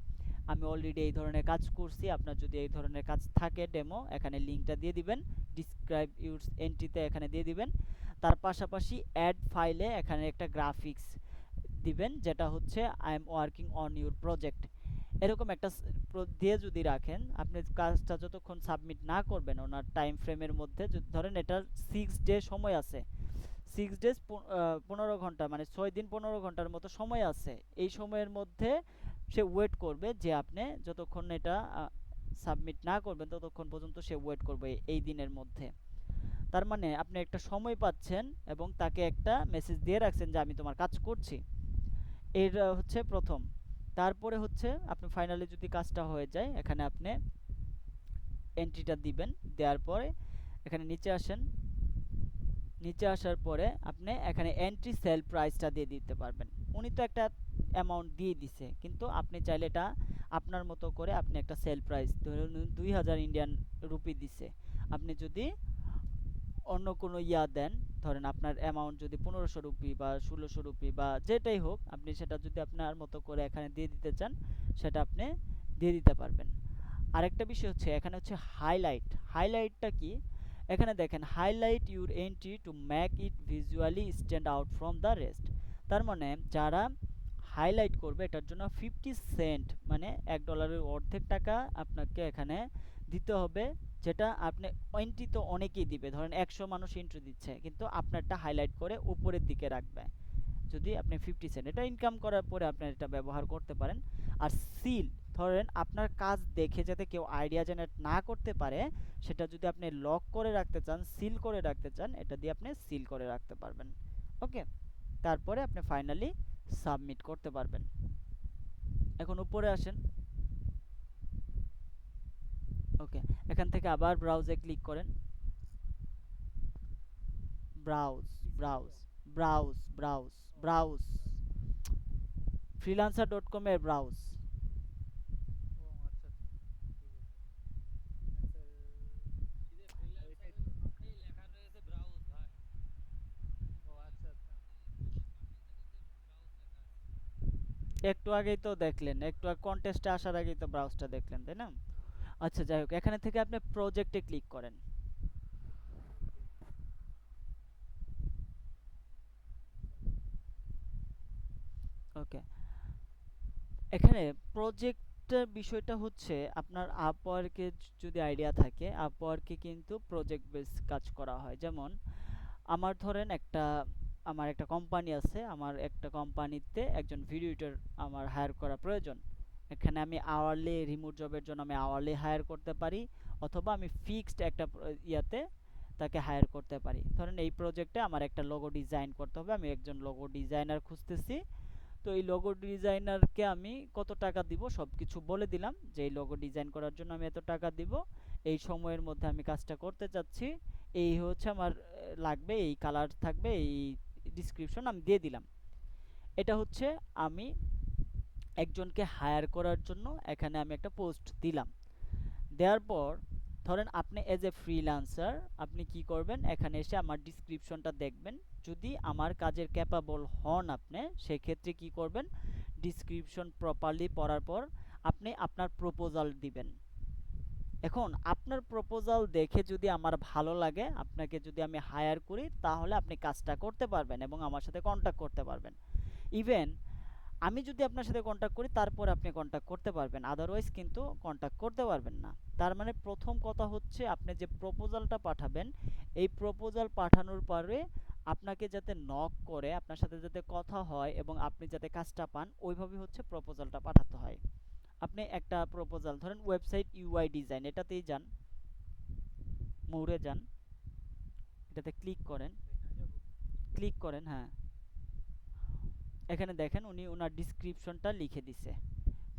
Speaker 1: আমি অলরেডি এই ধরনের কাজ করছি, আপনার যদি এই ধরনের কাজ থাকে ডেমো, এখানে লিঙ্কটা দিয়ে দিবেন, ডিসক্রাইব ইউর এন্ট্রিতে এখানে দিয়ে দিবেন। তার পাশাপাশি অ্যাড ফাইলে এখানে একটা গ্রাফিক্স দিবেন, যেটা হচ্ছে I am working on your project, এরকম একটা দিয়ে যদি রাখেন, আপনি কাজটা যতক্ষণ সাবমিট না করবেন ওনার টাইম ফ্রেমের মধ্যে, যদি ধরেন এটার 6 ডে সময় আছে, 6 ডেজ 15 ঘন্টা, মানে 6 দিন 15 ঘন্টার মতো সময় আছে, এই সময়ের মধ্যে সে ওয়েট করবে যে আপনি যতক্ষণ এটা সাবমিট না করবেন ততক্ষণ পর্যন্ত সে ওয়েট করবে এই দিনের মধ্যে। তার মানে আপনি একটা সময় পাচ্ছেন এবং তাকে একটা মেসেজ দিয়ে রাখছেন যে আমি তোমার কাজ করছি। এর হচ্ছে প্রথম। তারপরে হচ্ছে আপনি ফাইনালি যদি কাজটা হয়ে যায়, এখানে আপনি এন্ট্রিটা দিবেন, দেওয়ার পরে এখানে নিচে আসেন, নিচে আসার পরে আপনি এখানে এন্ট্রি সেল প্রাইসটা দিয়ে দিতে পারবেন। উনি তো একটা অ্যামাউন্ট দিয়ে দিছে, কিন্তু আপনি চাইলে এটা আপনার মতো করে আপনি একটা সেল প্রাইস, ধরুন 2000 ইন্ডিয়ান রুপি দিছে, আপনি যদি অন্য কোনো দেন, ধরেন আপনার অ্যামাউন্ট যদি 1500 রুপি বা 1600 রুপি বা যেটাই হোক, আপনি সেটা যদি আপনার মতো করে এখানে দিয়ে দিতে চান, সেটা আপনি দিয়ে দিতে পারবেন। আরেকটা বিষয় হচ্ছে এখানে হচ্ছে হাইলাইট। হাইলাইটটা কি? এখানে দেখেন, highlight your entry to make it visually stand out from the rest. তার মানে যারা হাইলাইট করবে এটার জন্য 50 সেন্ট, মানে $1 অর্ধেক টাকা আপনাকে এখানে দিতে হবে, যেটা আপনি এন্ট্রি তো অনেকেই দিবে, ধরেন 100 মানুষ এন্ট্রি দিচ্ছে, কিন্তু আপনারটা হাইলাইট করে উপরের দিকে রাখবে। যদি আপনি 50 সেন্ট এটা ইনকাম করার পরে আপনি এটা ব্যবহার করতে পারেন। আর সিল, ধরেন আপনার কাজ দেখে যাতে কেউ আইডিয়া জেনারেট না করতে পারে, সেটা যদি আপনি লক করে রাখতে চান, সিল করে রাখতে চান, এটা দিয়ে আপনি সিল করে রাখতে পারবেন। ওকে, তারপরে আপনি ফাইনালি সাবমিট করতে পারবেন। এখন উপরে আসেন। ওকে, এখান থেকে আবার ব্রাউজে ক্লিক করেন। Browse, browse, browse, browse, browse, freelancer.com এর ব্রাউজ।
Speaker 2: ও আচ্ছা আচ্ছা, ঠিক আছে। ফ্রিল্যান্সার এটাই তো। ও আচ্ছা আচ্ছা।
Speaker 1: একটু আগেই তো দেখলেন, একটু কন্টেস্টে আসার আগেই তো ব্রাউজটা দেখলেন, তাই না? আচ্ছা, যাই হোক, এখানে থেকে আপনি প্রজেক্টে ক্লিক করেন। ওকে, এখানে প্রজেক্টের বিষয়টা হচ্ছে আপনার আপওয়ার্কে যদি আইডিয়া থাকে, আপওয়ার্কে কিন্তু প্রজেক্ট বেস কাজ করা হয়। যেমন আমার ধরেন আমার একটা কোম্পানি আছে, আমার একটা কোম্পানিতে একজন ভিডিও এডিটর আমার হায়ার করা প্রয়োজন। এখানে আমি আওয়ারলি, রিমোট জবের জন্য আমি আওয়ারলি হায়ার করতে পারি, অথবা আমি ফিক্সড একটা ইয়াতে তাকে হায়ার করতে পারি। ধরেন এই প্রজেক্টে আমার একটা লোগো ডিজাইন করতে হবে, আমি একজন লোগো ডিজাইনার খুঁজতেছি। তো এই লোগো ডিজাইনারকে আমি কত টাকা দিব সব কিছু বলে দিলাম, যে এই লোগো ডিজাইন করার জন্য আমি এত টাকা দিব, এই সময়ের মধ্যে আমি কাজটা করতে চাচ্ছি, এই হচ্ছে আমার লাগবে, এই কালার থাকবে, এই ডিসক্রিপশন আমি দিয়ে দিলাম। এটা হচ্ছে আমি একজনকে হায়ার করার জন্য এখানে আমি একটা পোস্ট দিলাম। দেওয়ার পর ধরেন আপনি এজ এ ফ্রিল্যান্সার আপনি কি করবেন, এখানে এসে আমার ডিসক্রিপশনটা দেখবেন। যদি আমার কাজের ক্যাপাবল হন আপনি, সেক্ষেত্রে কি করবেন, ডিসক্রিপশন প্রপারলি পড়ার পর আপনি আপনার প্রপোজাল দিবেন। এখন আপনার প্রপোজাল দেখে যদি আমার ভালো লাগে, আপনাকে যদি আমি হায়ার করি, তাহলে আপনি কাজটা করতে পারবেন এবং আমার সাথে কন্ট্যাক্ট করতে পারবেন। ইভেন আমি যদি আপনার সাথে কন্ট্যাক্ট করি, তারপর আপনি কন্ট্যাক্ট করতে পারবেন, আদারওয়াইজ কিন্তু কন্ট্যাক্ট করতে পারবেন না। তার মানে প্রথম কথা হচ্ছে আপনি যে প্রপোজালটা পাঠাবেন, এই প্রপোজাল পাঠানোর পরে আপনাকে যাতে নক করে, আপনার সাথে যাতে কথা হয় এবং আপনি যাতে কাজটা পান, ওইভাবে হচ্ছে প্রপোজালটা পাঠাতে হয়। আপনি একটা প্রপোজাল ধরেন ওয়েবসাইট ইউআই ডিজাইন, এটাতেই যান, মোরে যান, এটাতে ক্লিক করেন,
Speaker 2: এখানে যাব।
Speaker 1: ক্লিক করেন, হ্যাঁ। এখানে দেখেন উনি ওনার ডিসক্রিপশনটা লিখে দিছে,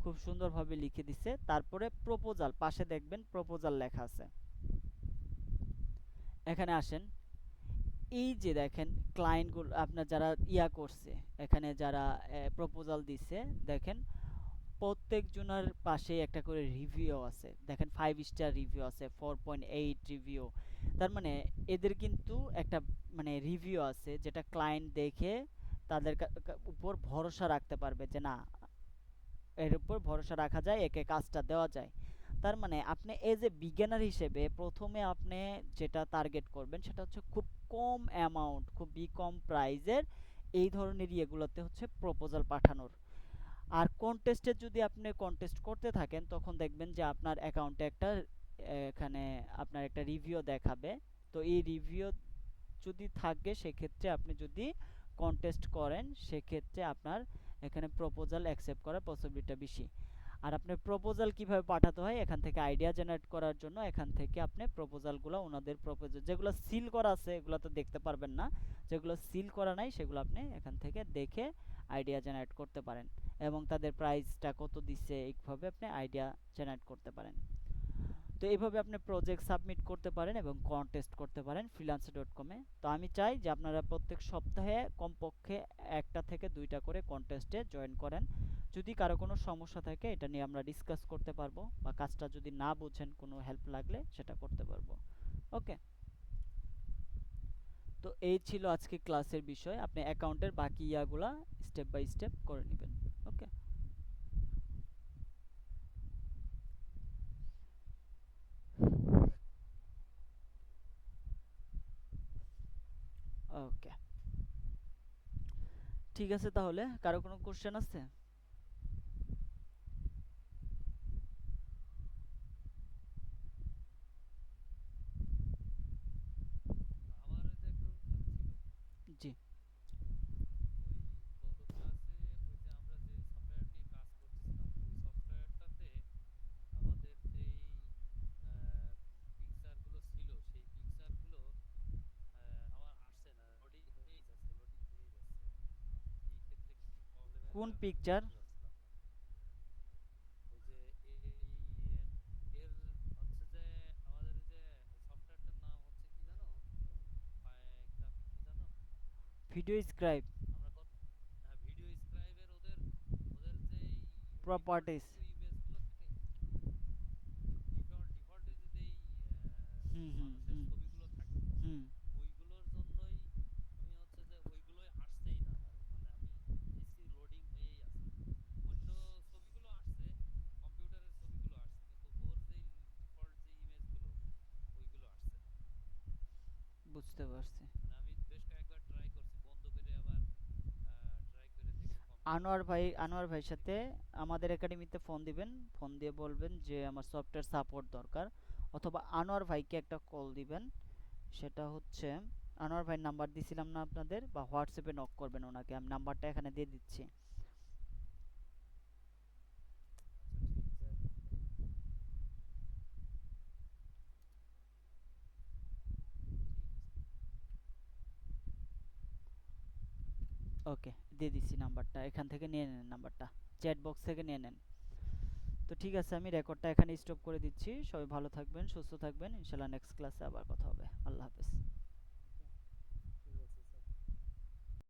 Speaker 1: খুব সুন্দরভাবে লিখে দিছে। তারপরে প্রপোজাল, পাশে দেখবেন প্রপোজাল লেখা আছে। এখানে আসেন, এই যে দেখেন ক্লায়েন্টগুলো আপনার যারা ইয়া করছে, এখানে যারা প্রপোজাল দিছে, দেখেন প্রত্যেকজনের পাশে একটা করে রিভিউ আছে। দেখেন 5 স্টার রিভিউ আছে, 4.8 রিভিউ। তার মানে এদের কিন্তু একটা মানে রিভিউ আছে, যেটা ক্লায়েন্ট দেখে তাদের উপর ভরসা রাখতে পারবে যে না, এর উপর ভরসা রাখা যায়, একে কাজটা দেওয়া যায়। তার মানে আপনি এজ এ বিগিনার হিসেবে প্রথমে আপনি যেটা টার্গেট করবেন সেটা হচ্ছে খুব কম অ্যামাউন্ট, খুবই কম প্রাইজের এই ধরনের ইয়েগুলোতে হচ্ছে প্রপোজাল পাঠানোর। আর কন্টেস্টে যদি আপনি কন্টেস্ট করতে থাকেন, তখন দেখবেন যে আপনার অ্যাকাউন্টে একটা এখানে আপনার একটা রিভিউ দেখাবে। তো এই রিভিউ যদি থাকে, সেক্ষেত্রে আপনি যদি কন্টেস্ট করেন, সেক্ষেত্রে আপনার এখানে প্রপোজাল অ্যাকসেপ্ট করার পসিবিলিটি বেশি। আর আপনি প্রপোজাল কিভাবে পাঠাতে হয়, এখান থেকে আইডিয়া জেনারেট করার জন্য এখান থেকে আপনি প্রপোজালগুলো, ওনাদের প্রপোজাল যেগুলো সিল করা আছে এগুলো তো দেখতে পারবেন না, যেগুলো সিল করা নাই সেগুলো আপনি এখান থেকে দেখে আইডিয়া জেনারেট করতে পারেন, এবং তাদের প্রাইসটা কত দিচ্ছে এইভাবে আপনি আইডিয়া জেনারেট করতে পারেন। তো এইভাবে আপনি প্রজেক্ট সাবমিট করতে পারেন এবং কন্টেস্ট করতে পারেন freelancer.com-এ। তো আমি চাই যে আপনারা প্রত্যেক সপ্তাহে কমপক্ষে 1টা থেকে 2টা করে কন্টেস্টে জয়েন করেন। যদি কারো কোনো সমস্যা থাকে, এটা নিয়ে আমরা ডিসকাস করতে পারবো, বা কাজটা যদি না বুঝেন, কোনো হেল্প লাগলে সেটা করতে পারবো। ওকে, তো এই ছিল আজকে ক্লাসের বিষয়। আপনি অ্যাকাউন্টের বাকি ইয়াগুলা স্টেপ বাই স্টেপ করে নেবেন। ওকে, ওকে, ঠিক আছে। তাহলে কারো কোনো কোশ্চেন আছে?
Speaker 2: আমার ওই যে একটা ছিল,
Speaker 1: জি।
Speaker 2: ওই গত ক্লাসে ওই যে আমরা যে সফটওয়্যার নিয়ে কাজ করতেছিলাম, ওই সফটওয়্যারটাতে আমাদের যেই পিকচারগুলো ছিল, সেই পিকচারগুলো আমার আসছে না, লোডিং হয়েই যাচ্ছে, লোডিং হয়েই যাচ্ছে। এই ক্ষেত্রে কি প্রবলেমের
Speaker 1: কোন
Speaker 2: কারণে আমি
Speaker 1: পিকচার?
Speaker 2: বুঝতে পারছিলাম না। ওই যে এর হচ্ছে যে আমাদের ওই যে সফটওয়্যারটার নাম হচ্ছে কি জানো, গ্রাফিক কি জানো,
Speaker 1: ভিডিও স্ক্রাইব
Speaker 2: আমরা কত, হ্যাঁ ভিডিও স্ক্রাইবের ওদের ওদের যেই ডিফল্ট
Speaker 1: প্রপার্টিস।
Speaker 2: কিছু ইমেজগুলো থাকে, ডিফল্টে যেই
Speaker 1: হুম হুম
Speaker 2: মানুষের
Speaker 1: হুম
Speaker 2: ছবিগুলো থাকে,
Speaker 1: হুম।
Speaker 2: ওইগুলোর জন্যই আমি হচ্ছে যে ওইগুলোই আসছেই না আমার, মানে আমি দেখছি লোডিং হয়েই আছে। অন্য ছবিগুলো আসছে, কম্পিউটারের ছবিগুলো আসছে, কিন্তু ওর যেই ডিফল্ট যে ইমেজগুলো ওইগুলো আসছে না।
Speaker 1: বুঝতে পারছি।
Speaker 2: মানে আমি বেশ কয়েকবার ট্রাই করছি, বন্ধ করে আবার ট্রাই করে দেখছি, কম্পিউটার
Speaker 1: আনোয়ার ভাই,
Speaker 2: চেঞ্জ
Speaker 1: আনোয়ার
Speaker 2: করে
Speaker 1: ভাইয়ের সাথে
Speaker 2: দেখি।
Speaker 1: আমাদের একাডেমিতে ফোন দিবেন, ফোন দিয়ে বলবেন যে আমার সফটওয়্যার সাপোর্ট দরকার, অথবা আনোয়ার ভাইকে একটা কল দিবেন। সেটা হচ্ছে, আনোয়ার ভাইয়ের নাম্বার দিছিলাম না আপনাদের, বা হোয়াটসঅ্যাপে নক করবেন ওনাকে, আমি নাম্বারটা এখানে দিয়ে দিচ্ছি।
Speaker 2: আচ্ছা ঠিক আছে। ঠিক আছে।
Speaker 1: ওকে, দিয়ে দিচ্ছি নাম্বারটা, এখান থেকে নিয়ে নেন নাম্বারটা, চ্যাট বক্স থেকে নিয়ে নেন। তো ঠিক আছে, আমি রেকর্ডটা এখানে স্টপ করে দিচ্ছি। সবাই ভালো থাকবেন, সুস্থ থাকবেন, ইনশাল্লাহ নেক্সট ক্লাসে আবার কথা হবে। আল্লাহ হাফেজ।